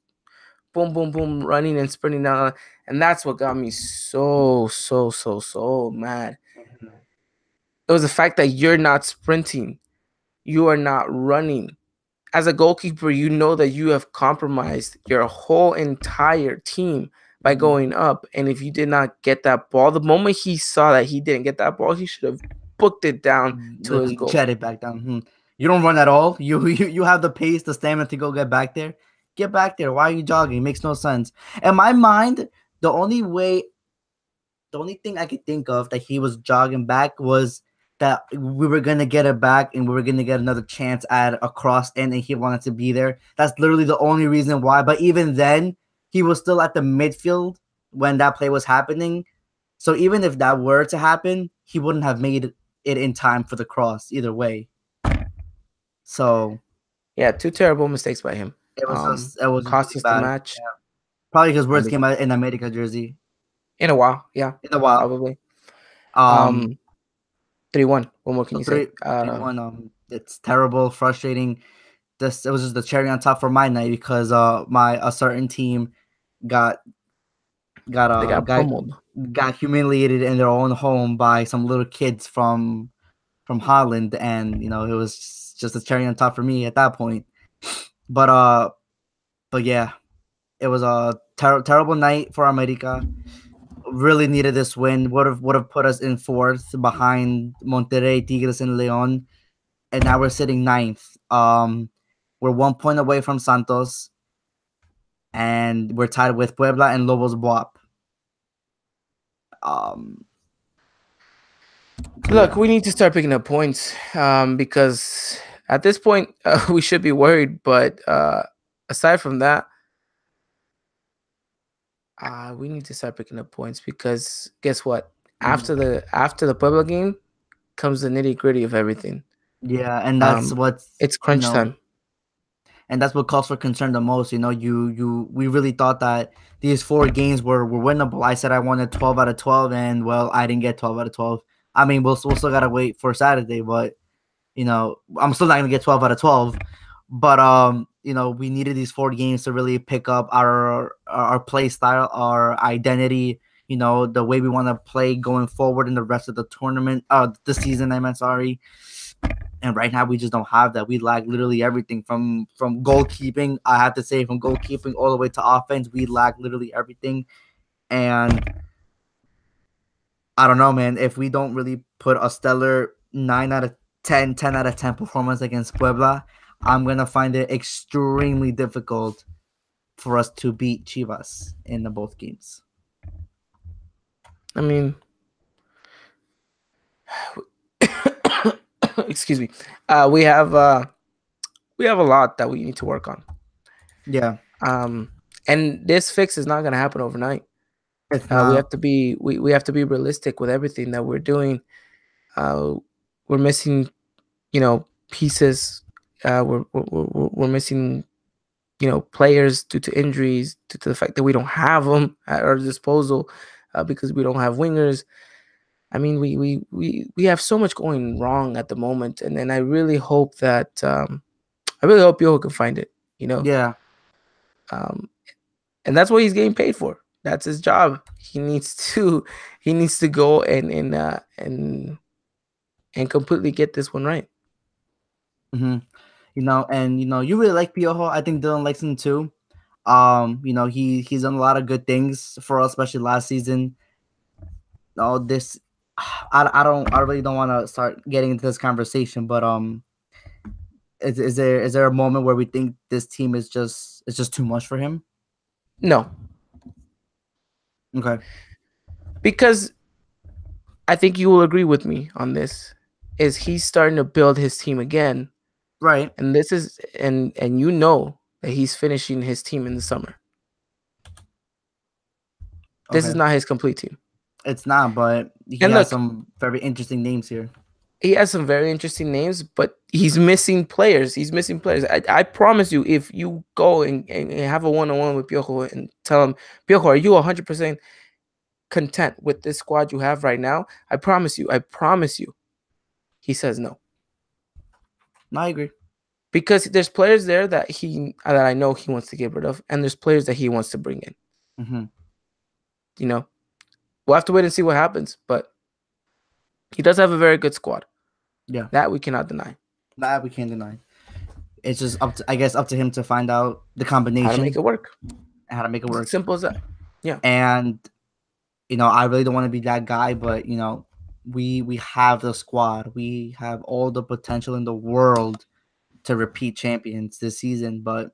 boom, boom, boom, running and sprinting down. And that's what got me so mad. It was the fact that you're not sprinting. You are not running. As a goalkeeper, you know that you have compromised your whole entire team by Mhm. going up. And if you did not get that ball, the moment he saw that he didn't get that ball, he should have booked it down to his Literally goal. jet it back down. You don't run at all. You have the pace, the stamina to go get back there. Get back there. Why are you jogging? It makes no sense. In my mind, the only way, the only thing I could think of that he was jogging back was that we were gonna get it back and we were gonna get another chance at a cross in, and he wanted to be there. That's literally the only reason why. But even then, he was still at the midfield when that play was happening. So even if that were to happen, he wouldn't have made it in time for the cross either way. So Yeah, two terrible mistakes by him. it was just Cost really us the bad. match. Yeah. Probably because words Um, came out in America jersey in a while, yeah, in a while. probably. Um, Um, 3-1. What more can so you say? 3-1. It's terrible, frustrating. This it was just the cherry on top for my night because a certain team got got They got got pummeled. got humiliated in their own home by some little kids from Holland, and it was just a cherry on top for me at that point. But yeah, it was a terrible night for America. Really needed this win. Would have put us in fourth behind Monterrey, Tigres, and Leon, and now we're sitting ninth. We're 1 point away from Santos, and we're tied with Puebla and Lobos Buap. Um, so Look, yeah, we need to start picking up points because at this point we should be worried. But aside from that, we need to start picking up points because guess what? mhm. After the Puebla game comes the nitty gritty of everything. Yeah, and that's Um, what's it's crunch time. and that's what calls for concern the most. We really thought that these 4 games were winnable. I said I wanted 12 out of 12, and well, I didn't get 12 out of 12. I mean, we'll still gotta wait for Saturday, but I'm still not gonna get 12 out of 12. But we needed these 4 games to really pick up our play style, our identity. The way we want to play going forward in the rest of the tournament, the season. I meant, sorry. And right now we just don't have that. We lack literally everything from goalkeeping. I have to say, from goalkeeping all the way to offense, we lack literally everything. And I don't know, man. If we don't really put a stellar 9 out of 10, 10 out of 10 performance against Puebla, I'm gonna find it extremely difficult for us to beat Chivas in the both games. I mean, excuse me. We have a lot that we need to work on. Yeah, Um, and this fix is not gonna happen overnight. it's We not. have to be we have to be realistic with everything that we're doing. Uh, we're missing, pieces. We're missing, players due to injuries, due to the fact that we don't have them at our disposal, because we don't have wingers. I mean, we have so much going wrong at the moment, and I really hope that I really hope Yoho can find it. You know, Yeah. um, and that's what he's getting paid for. That's his job. He needs to go and completely get this one right. hmm and you really like Piojo. I think Dylan likes him too. He's done a lot of good things for us, especially last season. Oh, this I really don't want to start getting into this conversation, but is there a moment where we think this team is just too much for him? No, Okay. because I think you will agree with me on this. Is he's starting to build his team again, Right. and this is and you know that he's finishing his team in the summer. This is Okay. not his complete team. It's not, but he And has look, some very interesting names here. he has some very interesting names, but he's missing players. He's missing players. I promise you, if you go and have a one-on-one with Piojo and tell him, Piojo, are you 100% content with this squad you have right now? I promise you, he says no. No, I agree. Because there's players there that I know he wants to get rid of, and there's players that he wants to bring in. Mm-hmm. You know, we'll have to wait and see what happens, but he does have a very good squad. Yeah, That we cannot deny. that we can't deny. It's just up to him to find out the How to make combination, it work. how to make it It's as work. simple as that. Yeah. And I really don't want to be that guy, but we have the squad. We have all the potential in the world to repeat champions this season. But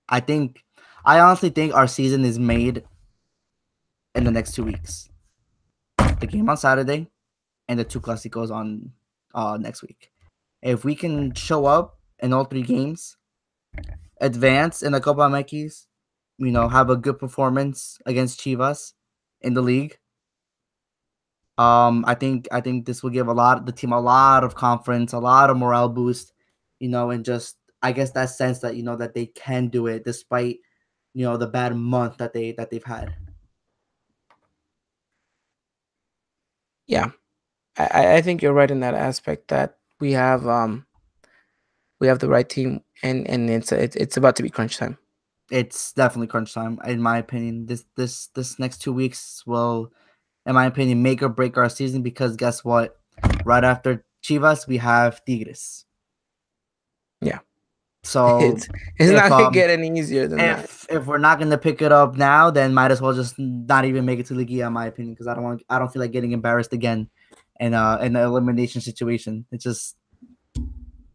I think, I honestly think our season is made in the next 2 weeks. The game on Saturday and the two Clásicos on next week. If we can show up in all 3 games, advance in the Copa MX, have a good performance against Chivas in the league. I think this will give the team a lot of confidence, a lot of morale boost, and just, I guess, that sense that that they can do it despite the bad month that they've had. Yeah. I think you're right in that aspect that we have the right team, and it's about to be crunch time. It's definitely crunch time, in my opinion. This next 2 weeks will, in my opinion, make or break our season, because guess what? Right after Chivas, we have Tigres. Yeah. So It's if not gonna get any easier than that. if we're not gonna pick it up now, then might as well just not even make it to Liga, in my opinion, because I don't feel like getting embarrassed again in an elimination situation. It's just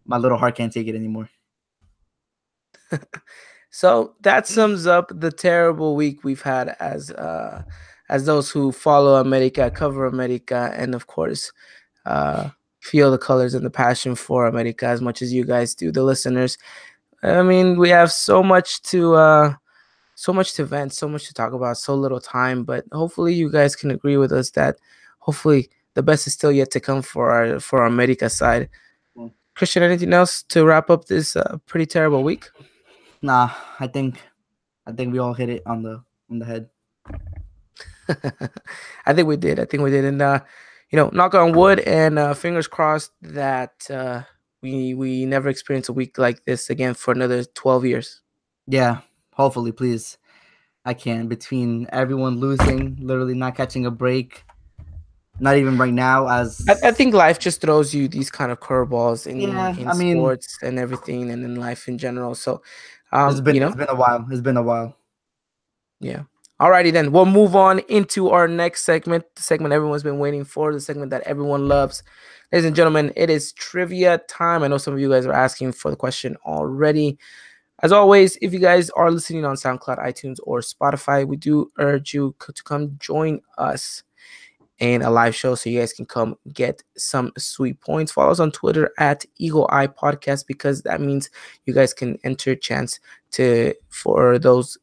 my little heart can't take it anymore. So that sums up the terrible week we've had as those who follow America, cover America, and of course, uh, feel the colors and the passion for America as much as you guys do, the listeners. I mean, we have so much to vent, so much to talk about, so little time. But hopefully, you guys can agree with us that hopefully the best is still yet to come for our America side. Christian, anything else to wrap up this pretty terrible week? Nah, I think we all hit it on the head. I think we did. I think we did. And knock on wood and fingers crossed that we never experience a week like this again for another 12 years. Yeah, hopefully, please. I can. Between everyone losing, literally not catching a break, not even right now. I think life just throws you these kind of curveballs Yeah, in I mean, sports and everything, and in life in general. So, it's been a while. It's been a while. yeah. Alrighty then, we'll move on into our next segment, the segment everyone's been waiting for, the segment that everyone loves. Ladies and gentlemen, it is trivia time. I know some of you guys are asking for the question already. As always, if you guys are listening on SoundCloud, iTunes, or Spotify, we do urge you to come join us in a live show so you guys can come get some sweet points. Follow us on Twitter at Eagle Eye Podcast, because that means you guys can enter a chance for those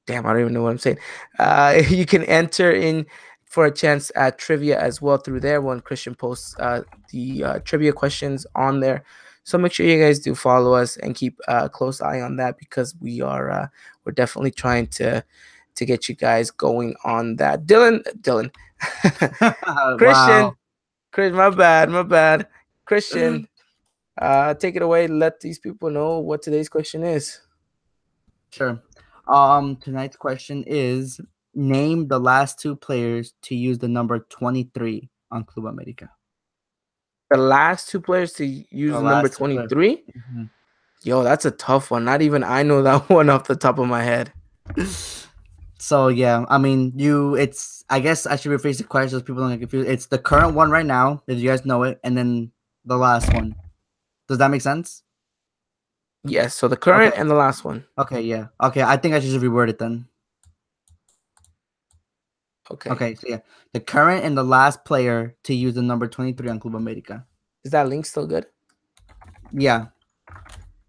damn, I don't even know what I'm saying. You can enter in for a chance at trivia as well through there when Christian posts the trivia questions on there. So make sure you guys do follow us and keep a close eye on that, because we're definitely trying to get you guys going on that. Dylan, Christian, Wow. Chris, my bad. Christian, take it away. Let these people know what today's question is. Sure. Tonight's question is: name the last two players to use the number 23 on Club America. The last two players to The use the number last two players. 23? Mhm. Yo, that's a tough one. Not even I know that one off the top of my head. So yeah, I mean, it's. I guess I should rephrase the question so people don't get confused. It's the current one right now, if you guys know it, and then the last one. Does that make sense? Yes, so the Okay. current and the last one. Okay. Yeah. Okay. I think I should just reword it then. Okay. Okay. So yeah, the current and the last player to use the number 23 on Club America. Is that link still good? Yeah.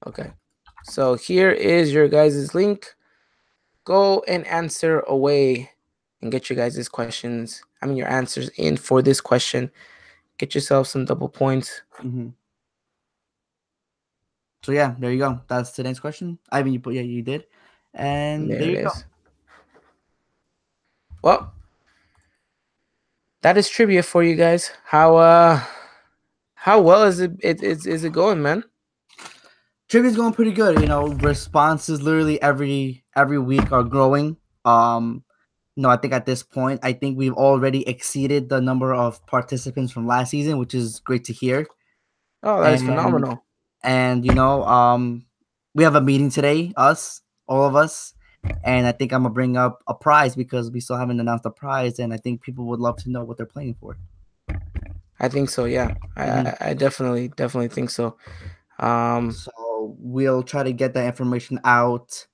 Okay. So here is your guys' link. Go and answer away and get your guys' questions. I mean, your answers in for this question. Get yourself some double points. Mm-hmm. So yeah, there you go. That's today's question. I mean, you did, and There there it you go. is. Well, that is trivia for you guys. How well is it going, man? Trivia's going pretty good. You know, responses literally every week are growing. No, I think at this point, I think we've already exceeded the number of participants from last season, which is great to hear. Oh, that is And phenomenal. you know, we have a meeting today, all of us, and I think I'm gonna bring up a prize because we still haven't announced a prize, and I think people would love to know what they're playing for. I think so. Yeah, Mhm. I definitely think so. So we'll try to get that information out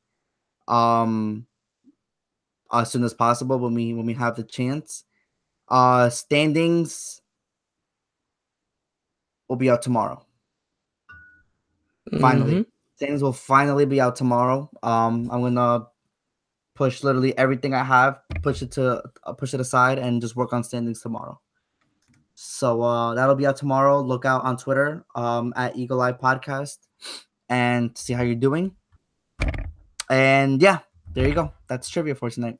um as soon as possible when we have the chance. Standings will be out tomorrow. Mm-hmm. Finally, standings will finally be out tomorrow. I'm gonna push literally everything I have, push it aside, and just work on standings tomorrow. So that'll be out tomorrow. Look out on Twitter at Eagle Eye Podcast and see how you're doing. And yeah, there you go. That's trivia for tonight.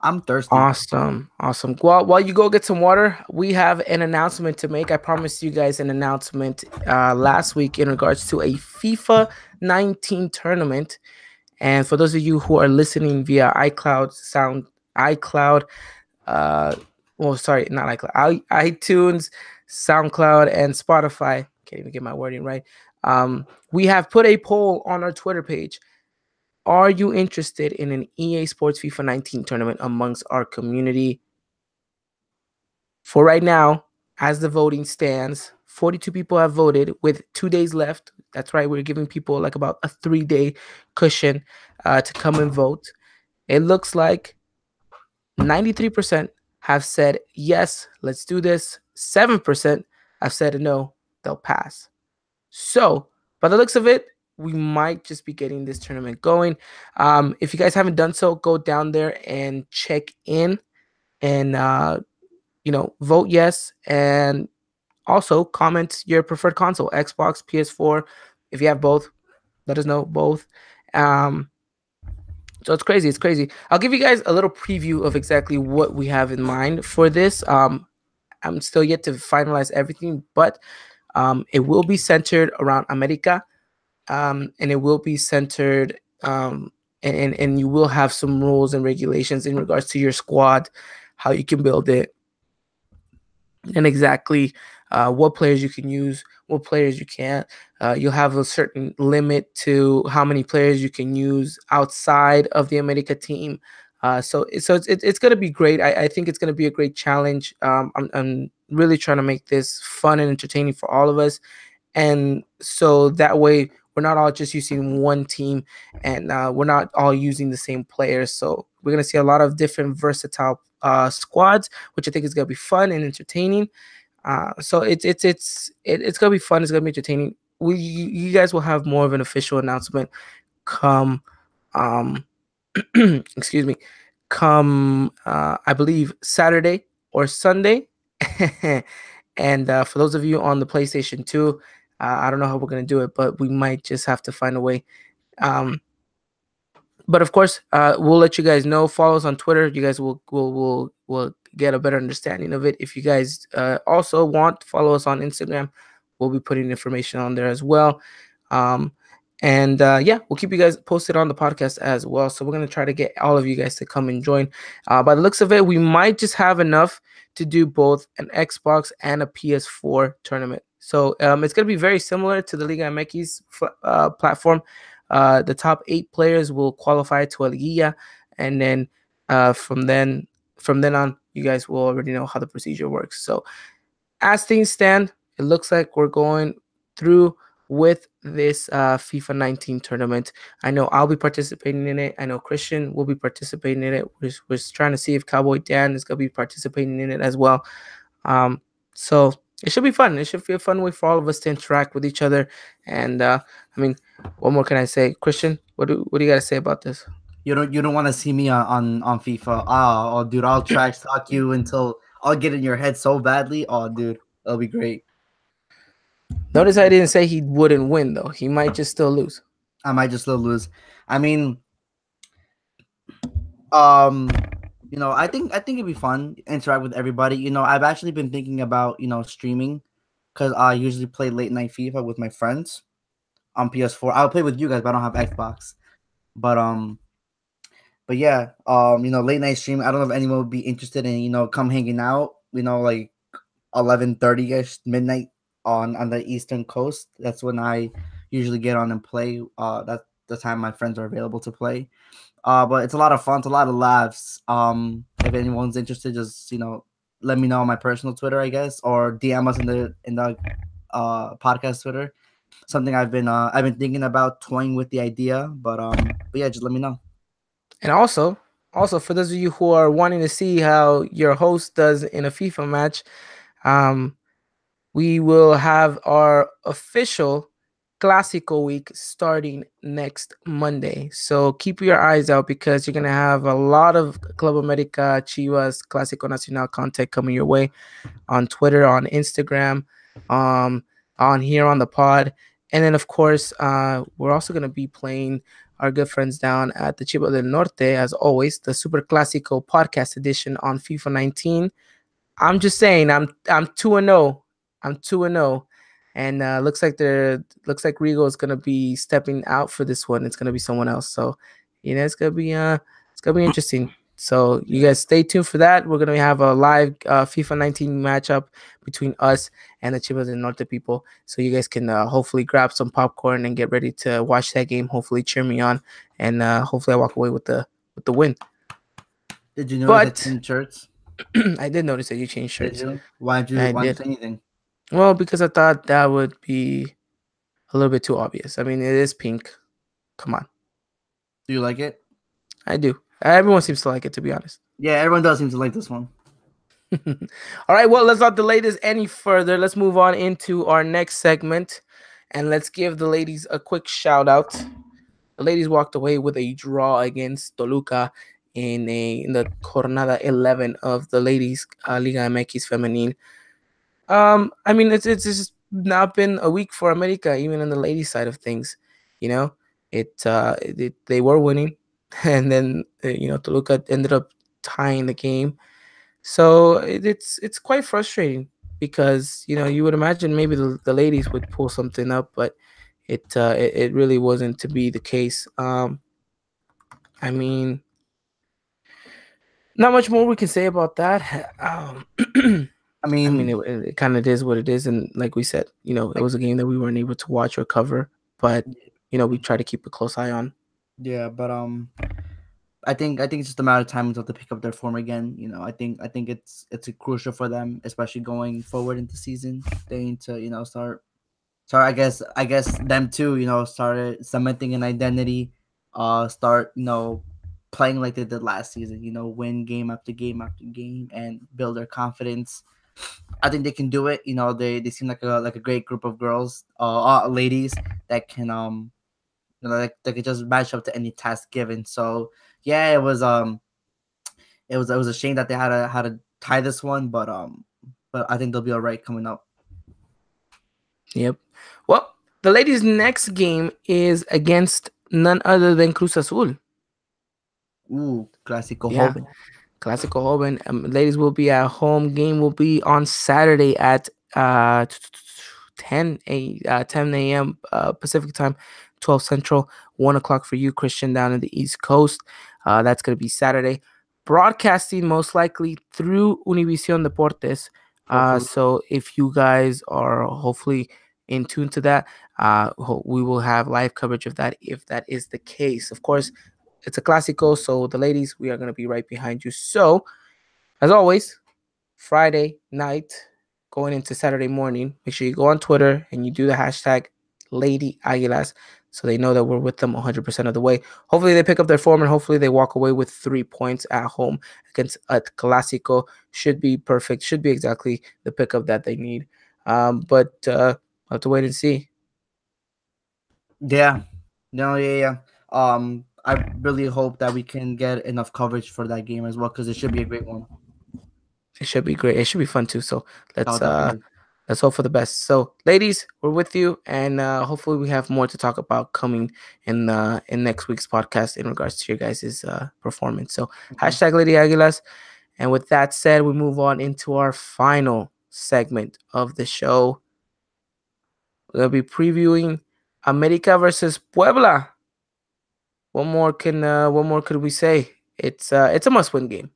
I'm thirsty. Awesome. Well, while you go get some water, we have an announcement to make. I promised you guys an announcement last week in regards to a FIFA 19 tournament. And for those of you who are listening via iCloud, sorry, not iCloud, iTunes, SoundCloud, and Spotify, can't even get my wording right. We have put a poll on our Twitter page. Are you interested in an EA Sports FIFA 19 tournament amongst our community? For right now, as the voting stands, 42 people have voted with 2 days left. That's right, we're giving people like about a 3-day cushion to come and vote. It looks like 93% have said yes, let's do this. 7% have said no, they'll pass. So, by the looks of it, we might just be getting this tournament going. If you guys haven't done so, go down there and check in and vote yes, and also comment your preferred console, Xbox, PS4. If you have both, let us know both. So it's crazy. It's crazy. I'll give you guys a little preview of exactly what we have in mind for this. I'm still yet to finalize everything, but it will be centered around America, and it will be centered, and you will have some rules and regulations in regards to your squad, how you can build it, and exactly what players you can use, what players you can't. You'll have a certain limit to how many players you can use outside of the America team. So it's going to be great. I think it's going to be a great challenge. I'm really trying to make this fun and entertaining for all of us, and so that way we're not all just using one team, and we're not all using the same players. So we're going to see a lot of different versatile squads, which I think is going to be fun and entertaining. So it's gonna be fun. It's gonna be entertaining. You guys will have more of an official announcement come, um, excuse me, come I believe Saturday or Sunday. And for those of you on the PlayStation 2, I don't know how we're gonna do it, but we might just have to find a way. Um, but of course, we'll let you guys know. Follow us on Twitter. You guys will get a better understanding of it. If you guys also want to follow us on Instagram, we'll be putting information on there as well. Um, and yeah, we'll keep you guys posted on the podcast as well. So we're gonna try to get all of you guys to come and join. By the looks of it, we might just have enough to do both an Xbox and a PS4 tournament. So it's gonna be very similar to the Liga MX platform. The top 8 players will qualify to a Liga, and then from then on, you guys will already know how the procedure works. So as things stand, it looks like we're going through with this FIFA 19 tournament. I know I'll be participating in it. I know Christian will be participating in it. We're trying to see if Cowboy Dan is going to be participating in it as well. So it should be fun. It should be a fun way for all of us to interact with each other. And I mean, what more can I say? Christian, what do you got to say about this? You don't want to see me on FIFA. Oh, dude, I'll trash talk you until I'll get in your head so badly. Oh, dude, that'll be great. Notice I didn't say he wouldn't win, though. He might just still lose. I might just still lose. I mean, um, I think it'd be fun interact with everybody. I've actually been thinking about streaming because I usually play late night FIFA with my friends on PS4. I'll play with you guys, but I don't have Xbox. But yeah, late night stream. I don't know if anyone would be interested in come hanging out. Like 11:30 ish midnight on the Eastern Coast. That's when I usually get on and play. That's the time my friends are available to play. But it's a lot of fun. It's a lot of laughs. If anyone's interested, just let me know on my personal Twitter, I guess, or DM us in the podcast Twitter. Something I've been thinking about toying with the idea, but yeah, just let me know. And also for those of you who are wanting to see how your host does in a FIFA match, um, we will have our official Clásico week starting next Monday. So keep your eyes out because you're gonna have a lot of Club America, Chivas, Clásico Nacional content coming your way on Twitter, on Instagram, um, on here on the pod. And then, of course, we're also going to be playing our good friends down at the Chivo del Norte, as always, the Super Clásico podcast edition on FIFA 19. I'm just saying, I'm 2-0. I'm 2-0. And looks like Rigo is gonna be stepping out for this one. It's gonna be someone else. So, it's gonna be interesting. So you Yeah. guys stay tuned for that. We're gonna have a live FIFA 19 matchup between us and the Chivas and Norte people. So you guys can hopefully grab some popcorn and get ready to watch that game. Hopefully cheer me on, and hopefully I walk away with the win. Did you notice I But changed shirts? I did notice that you changed Did shirts. you? Why did you? I Why didn't did. you say anything? Well, because I thought that would be a little bit too obvious. I mean, it is pink. Come on. Do you like it? I do. Everyone seems to like it, to be honest. Yeah, everyone does seem to like this one. All right, well, let's not delay this any further. Let's move on into our next segment and let's give the ladies a quick shout out. The ladies walked away with a draw against Toluca in the Jornada 11 of the ladies Liga MX Femenil. I mean, it's just not been a week for America, even on the ladies' side of things. You know, they were winning, and then Toluca ended up tying the game. So it's quite frustrating because you would imagine maybe the ladies would pull something up, but it really wasn't to be the case. I mean, not much more we can say about that. I I mean, mean, it kind of is what it is, and like we said, it like, was a game that we weren't able to watch or cover, but we try to keep a close eye on. yeah, but I think it's just a matter of time until they pick up their form again. I think it's crucial for them, especially going forward into season. They need to start. Sorry, I guess them too. Started cementing an identity. Start playing like they did last season. Win game after game after game and build their confidence. I think they can do it. They seem like a great group of girls, ladies that can like they could just match up to any task given. So yeah, it was a shame that they had to tie this one, but I think they'll be all right coming up. Yep. Well, the ladies' next game is against none other than Cruz Azul. Ooh, clásico Yeah, joven. Clásico Joven. Ladies will be at home. Game will be on Saturday at 10 a.m. Pacific time, 12 Central, 1 o'clock for you, Christian, down in the East Coast. That's going to be Saturday. Broadcasting most likely through Univision Deportes. Hopefully, So if you guys are hopefully in tune to that, we will have live coverage of that if that is the case. Of course, it's a Clásico, so the ladies, we are going to be right behind you. So, as always, Friday night going into Saturday morning, make sure you go on Twitter and you do the hashtag Lady Aguilas so they know that we're with them 100% of the way. Hopefully they pick up their form and hopefully they walk away with 3 points at home against a Clásico. Should be perfect. Should be exactly the pickup that they need. But I'll have to wait and see. yeah, no, yeah, yeah. I really hope that we can get enough coverage for that game as well because it should be a great one. It should be great. It should be fun too. So Oh, let's uh definitely. let's hope for the best. So ladies, we're with you, and hopefully we have more to talk about coming in next week's podcast in regards to your guys' performance. So Okay. hashtag Lady Aguilas. And with that said, we move on into our final segment of the show. We're gonna be previewing America versus Puebla. What more could we say? It's a must win game.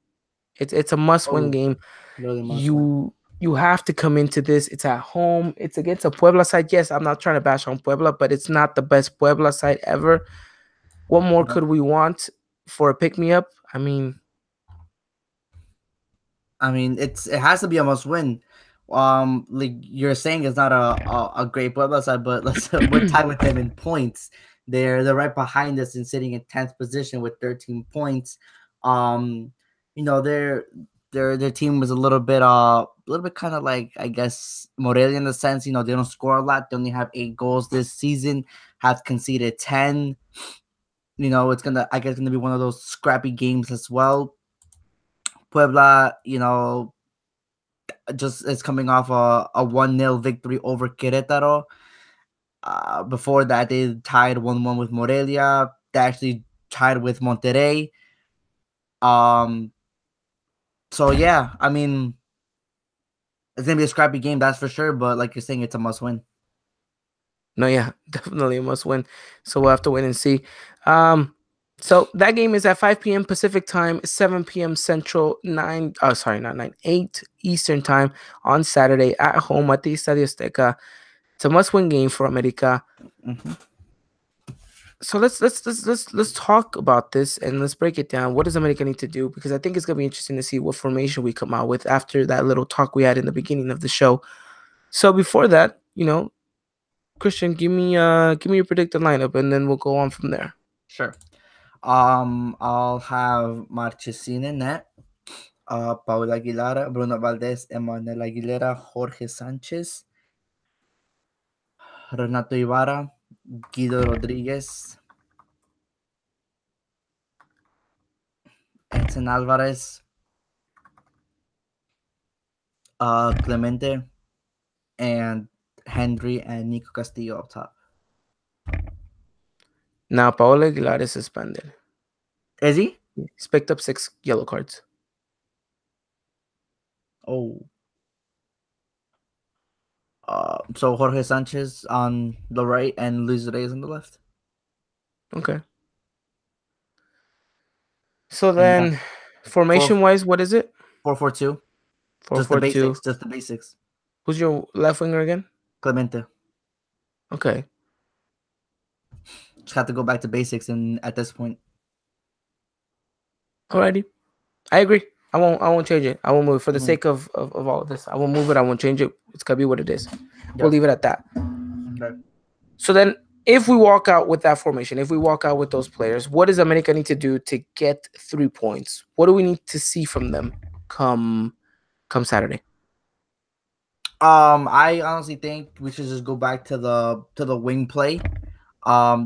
It's a must win Oh, game. really must win. You have to come into this. It's at home. It's against a Puebla side. Yes, I'm not trying to bash on Puebla, but it's not the best Puebla side ever. What more No. could we want for a pick me up? I mean, I mean, it has to be a must win. Like you're saying, it's not a great Puebla side, but we're tied with them in points. They're right behind us and sitting in 10th position with 13 points. Um, their team was a little bit kind of like I guess Morelia in the sense they don't score a lot. They only have 8 goals this season. Have conceded 10. It's gonna be one of those scrappy games as well. Puebla, just is coming off a 1-0 victory over Querétaro. Before that, they tied 1-1 with Morelia. They actually tied with Monterrey. Um, so yeah, I mean, it's gonna be a scrappy game, that's for sure. But like you're saying, it's a must win. no, yeah, definitely a must win. So we'll have to wait and see. Um, So that game is at 5 p.m. Pacific time, 7 p.m. Central, 9, sorry, not 9, 8 Eastern time on Saturday at home at the Estadio Azteca. It's a must-win game for America. Mm-hmm. So let's talk about this and let's break it down. What does America need to do? Because I think it's gonna be interesting to see what formation we come out with after that little talk we had in the beginning of the show. So before that, Christian, give me your predicted lineup and then we'll go on from there. Sure. I'll have Marchesín in net. Paul Aguilera, Bruno Valdez, Emmanuel Aguilera, Jorge Sanchez, Renato Ibarra, Guido Rodriguez, Edson Alvarez, Clemente, and Henry and Nico Castillo up top. Now Paola Aguilar is suspended. Is he? He's picked up 6 yellow cards. Oh. So Jorge Sanchez on the right and Luis Reyes on the left. Okay. So then, formation-wise, what is it? 4-4-2. Just the 4-4-2. basics. Just the basics. Who's your left winger again? Clemente. Okay. Just have to go back to basics, and at this point. Alrighty. I agree. I won't change it. I won't move it for the sake of all of this. I won't move it. I won't change it. It's gonna be what it is. Yep. We'll leave it at that. Okay. So then, if we walk out with that formation, if we walk out with those players, what does America need to do to get 3 points? What do we need to see from them come Saturday? I honestly think we should just go back to the wing play.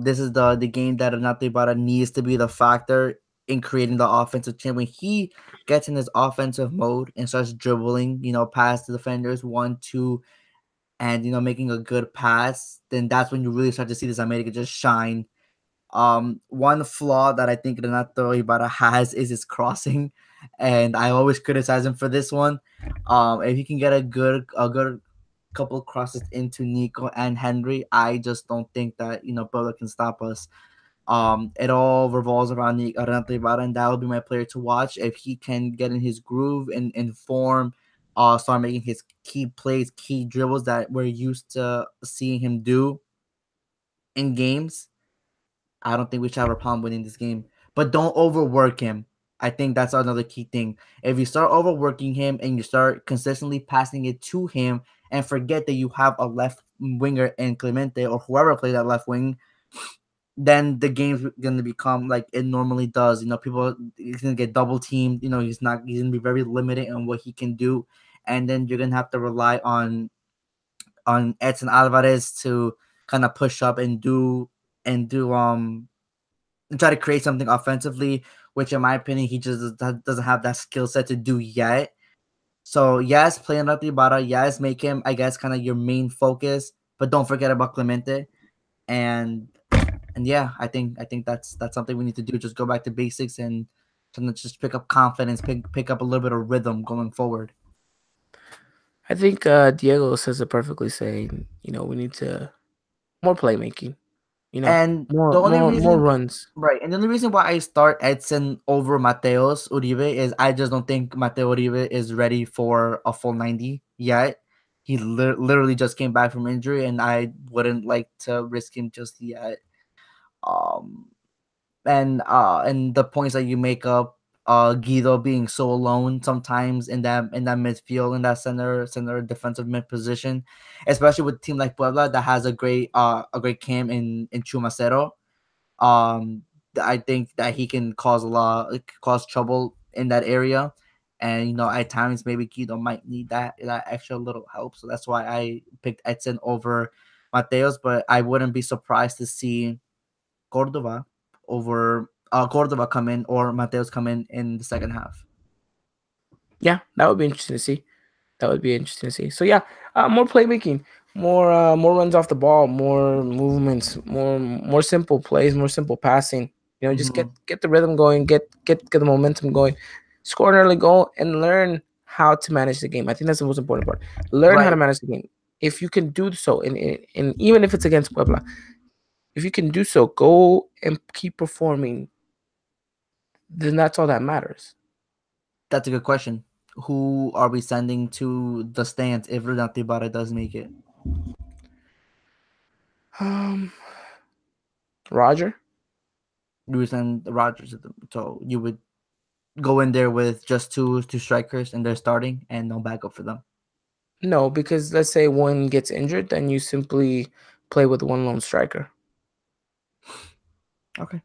This is the game that Renato Ibarra needs to be the factor in creating the offensive change. When he gets in his offensive mode and starts dribbling, past the defenders 1, 2, and making a good pass, then that's when you really start to see this America just shine. One flaw that I think Renato Ibarra has is his crossing, and I always criticize him for this one. If he can get a good couple crosses into Nico and Henry, I just don't think that Puebla can stop us. It all revolves around Renato Ibarra, and that will be my player to watch. If he can get in his groove and in form, start making his key plays, key dribbles that we're used to seeing him do in games, I don't think we should have a problem winning this game. But don't overwork him. I think that's another key thing. If you start overworking him and you start consistently passing it to him and forget that you have a left winger in Clemente or whoever plays that left wing, then the game's going to become like it normally does. People, he's going to get double teamed. He's going to be very limited on what he can do. And then you're going to have to rely on Edson Alvarez to kind of push up and try to create something offensively, which in my opinion he just doesn't have that skill set to do yet. So yes, playing up Ibarra, yes, make him, I guess, kind of your main focus, but don't forget about Clemente. And yeah, I think that's something we need to do. Just go back to basics and just pick up confidence, pick up a little bit of rhythm going forward. I think Diego says it perfectly, saying we need to more playmaking. And more the only reason, more runs. Right. And the only reason why I start Edson over Mateos Uribe is I just don't think Mateo Uribe is ready for a full 90 yet. He literally just came back from injury, and I wouldn't like to risk him just yet. And the points that you make up, Guido being so alone sometimes in that midfield, in that center defensive mid position, especially with a team like Puebla that has a great cam in Chumacero. I think that he can cause trouble in that area, and at times maybe Guido might need that extra little help. So that's why I picked Edson over Mateos, but I wouldn't be surprised to see Cordova come in or Mateos come in the second half. Yeah, that would be interesting to see. So yeah, more playmaking, more runs off the ball, more movements, more simple plays, more simple passing. Just get the rhythm going, get the momentum going, score an early goal, and learn how to manage the game. I think that's the most important part. Learn how to manage the game. If you can do so, and even if it's against Puebla, if you can do so, go and keep performing then that's all that matters. That's a good question. Who are we sending to the stands if Renate Ibarra does make it? Um, Roger? You would send Rogers, so you would go in there with just two strikers and they're starting and no backup for them. No, because let's say one gets injured, then you simply play with one lone striker. Okay,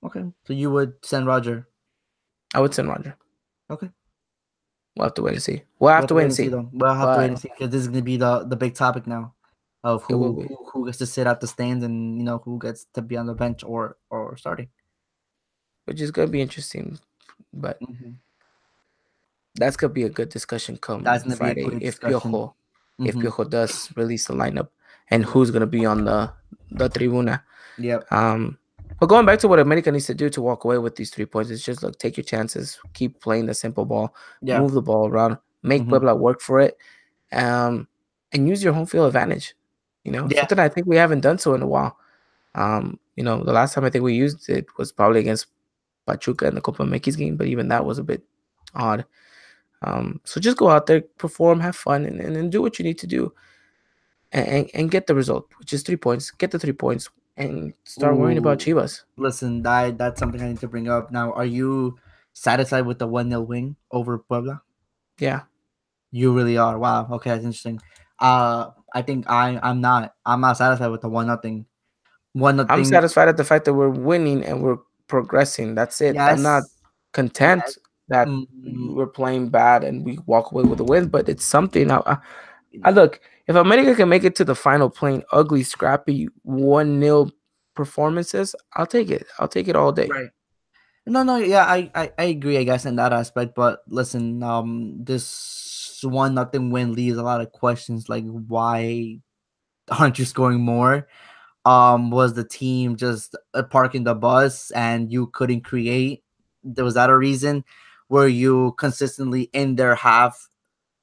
okay. So you would send Roger. I would send Roger. Okay. We'll have to wait and see. We'll We'll have have to to wait wait and and see see. though. We'll have to wait But and see because this is gonna be the big topic now of it will who, be. who gets to sit at the stands and who gets to be on the bench or starting. Which is gonna be interesting. But Mm-hmm. that's gonna be a good discussion That's come gonna be a Friday great discussion. If Mm-hmm. Piojo does release the lineup and Yep. who's gonna be on the tribuna. Yep. Um, but going back to what America needs to do to walk away with these 3 points, it's just look, take your chances, keep playing the simple ball, Yeah. move the ball around, make Mm-hmm. Puebla work for it, um, and use your home field advantage. Yeah. Something I think we haven't done so in a while. The last time I think we used it was probably against Pachuca in the Copa MX game, but even that was a bit odd. So just go out there, perform, have fun, and do what you need to do, and get the result, which is 3 points. Get the 3 points, and start worrying about Ooh. Chivas. Listen, that's something I need to bring up. Now, are you satisfied with the 1-0 win over Puebla? Yeah, You really are. Wow. Okay, that's interesting. I think I'm not. I'm not satisfied with the 1-0. One I'm nothing. satisfied at the fact that we're winning and we're progressing. That's it. I'm not Yes. Yes. content that Mm, we're playing bad and we walk away with a win, but it's something. I look, if America can make it to the final playing ugly, scrappy 1-0 performances, I'll take it. I'll take it all day. right. No, no, yeah, I agree, I guess, in that aspect. But listen, this 1-0 win leaves a lot of questions like why aren't you scoring more? Was the team just parking the bus and you couldn't create? Was that a reason? Were you consistently in their half,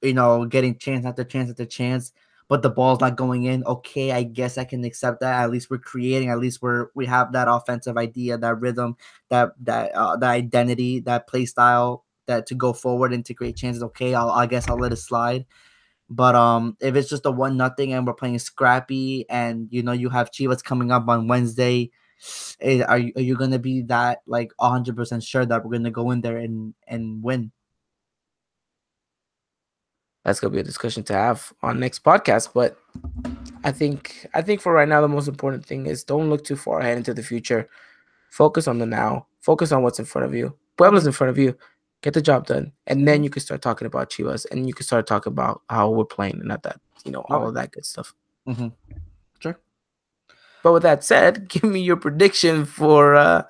getting chance after chance after chance, but the ball's not going in? Okay, I guess I can accept that. At least we're creating. At least we have that offensive idea, that rhythm, that identity, that play style, that to go forward and to create chances. Okay, I guess I'll let it slide. But if it's just a 1-0 and we're playing scrappy, and you have Chivas coming up on Wednesday, are you gonna be that like 100% sure that we're gonna go in there and win? That's gonna be a discussion to have on next podcast. But I think for right now the most important thing is don't look too far ahead into the future. Focus on the now. Focus on what's in front of you. Okay. Puebla's in front of you. Get the job done, and then Mm-hmm. you can start talking about Chivas, and you can start talking about how we're playing and not that all Okay. of that good stuff. Mm-hmm. Sure. But with that said, give me your prediction for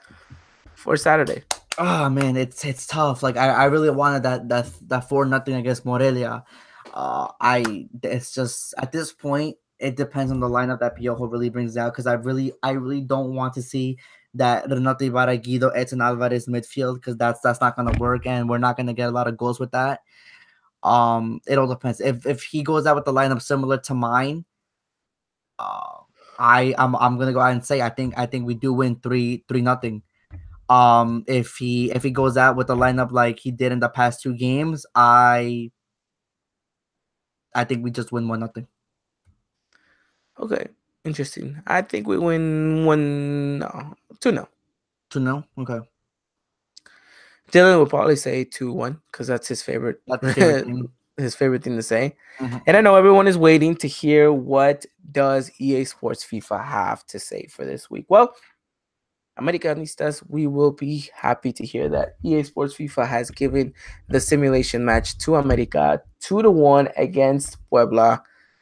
Saturday. Oh man, it's tough. Like I really wanted that 4-0 against Morelia. I It's just at this point it depends on the lineup that Piojo really brings out, because I really don't want to see that Renato Ibarra, Guido, Edson Alvarez midfield, because that's not gonna work and we're not gonna get a lot of goals with that. It all depends. If he goes out with the lineup similar to mine, uh, I'm gonna go out and say I think we do win 3-0. If he goes out with a lineup like he did in the past two games, I think we just win 1-0. Okay, interesting. I think we win 1, no, 2, no. 2-0. Okay, Dylan will probably say 2-1 because that's his favorite that's his favorite thing. his favorite thing to say. Mhm. And I know everyone is waiting to hear what does EA Sports FIFA have to say for this week. Well, Americanistas, we will be happy to hear that EA Sports FIFA has given the simulation match to America 2-1 against Puebla.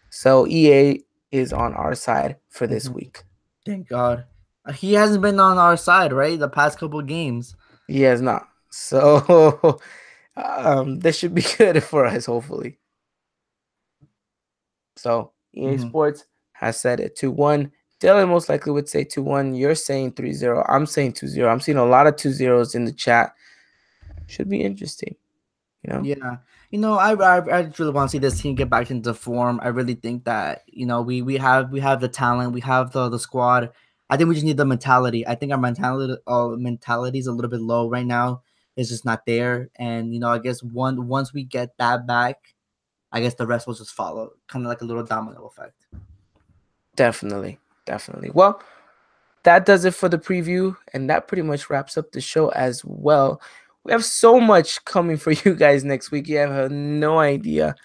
So EA is on our side for this Mhm. week. Thank God. He hasn't been on our side, right? The past couple games. He has not. So this should be good for us, hopefully. So EA Mhm. Sports has said it 2-1. Dylan most likely would say 2-1. You're saying 3-0. I'm saying 2-0. I'm seeing a lot of 2-0s in the chat. Should be interesting. Yeah, I just really want to see this team get back into form. I really think that we have the talent, we have the squad. I think we just need the mentality. I think our mentality is a little bit low right now. It's just not there, and I guess once we get that back, I guess the rest will just follow, kind of like a little domino effect. Definitely, definitely. Well, that does it for the preview, and that pretty much wraps up the show as well. We have so much coming for you guys next week. You have no idea.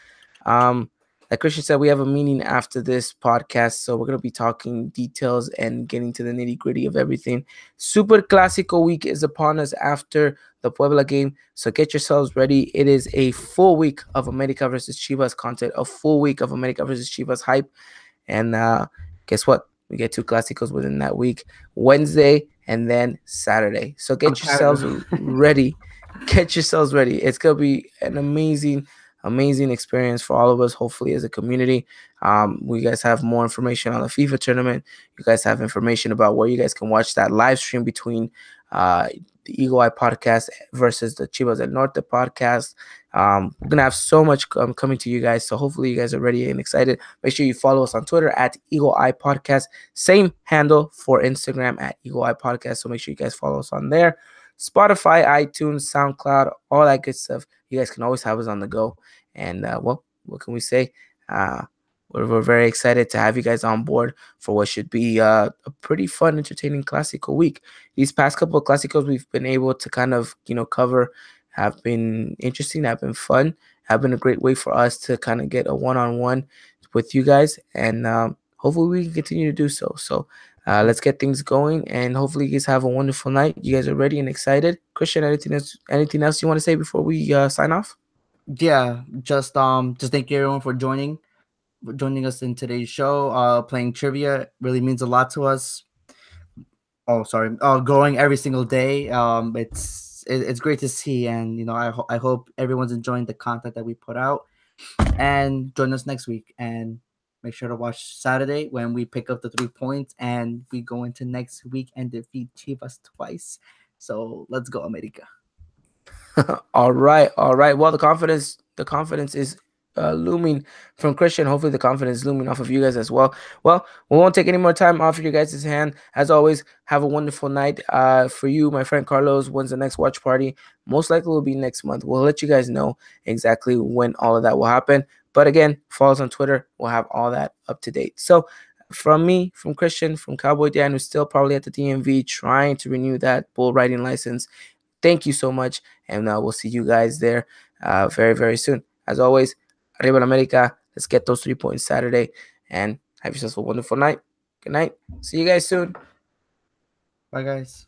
Um, like Christian said, we have a meeting after this podcast, so we're gonna be talking details and getting to the nitty gritty of everything. Super Clásico week is upon us after the Puebla game, so get yourselves ready. It is a full week of America versus Chivas content, a full week of America versus Chivas hype, and guess what? We get two Clásicos within that week, Wednesday and then Saturday. So I'm get tired. yourselves ready. Get yourselves ready. It's gonna be an amazing experience for all of us, hopefully, as a community. We guys have more information on the FIFA tournament. You guys have information about where you guys can watch that live stream between the Eagle Eye podcast versus the Chivas del Norte podcast. We're gonna have so much coming to you guys, so hopefully you guys are ready and excited. Make sure you follow us on Twitter at Eagle Eye Podcast. Same handle for Instagram at Eagle Eye Podcast. So make sure you guys follow us on there. Spotify, iTunes, SoundCloud, all that good stuff. You guys can always have us on the go. And well, what can we say? We're very excited to have you guys on board for what should be a pretty fun, entertaining Classical week. These past couple of Classicos we've been able to kind of cover have been interesting, have been fun, have been a great way for us to kind of get a one-on-one with you guys, and hopefully we can continue to do so. So let's get things going, and hopefully you guys have a wonderful night. You guys are ready and excited. Christian, anything else you want to say before we sign off? Yeah, just thank you everyone for joining us in today's show. Playing trivia really means a lot to us. Oh, sorry. Growing every single day. It's great to see, and I hope everyone's enjoying the content that we put out. And join us next week, and make sure to watch Saturday when we pick up the 3 points and we go into next week and defeat Chivas twice. So let's go, America. All right, all right. Well, the confidence is looming from Christian. Hopefully, the confidence is looming off of you guys as well. Well, we won't take any more time off of your guys' hand. As always, have a wonderful night. For you, my friend Carlos, when's the next watch party? Most likely will be next month. We'll let you guys know exactly when all of that will happen. But again, follow us on Twitter. We'll have all that up to date. So, from me, from Christian, from Cowboy Dan, who's still probably at the DMV trying to renew that bull riding license. Thank you so much, and we'll see you guys there very, very soon. As always, Arriba America. Let's get those 3 points Saturday, and have yourselves a wonderful night. Good night. See you guys soon. Bye, guys.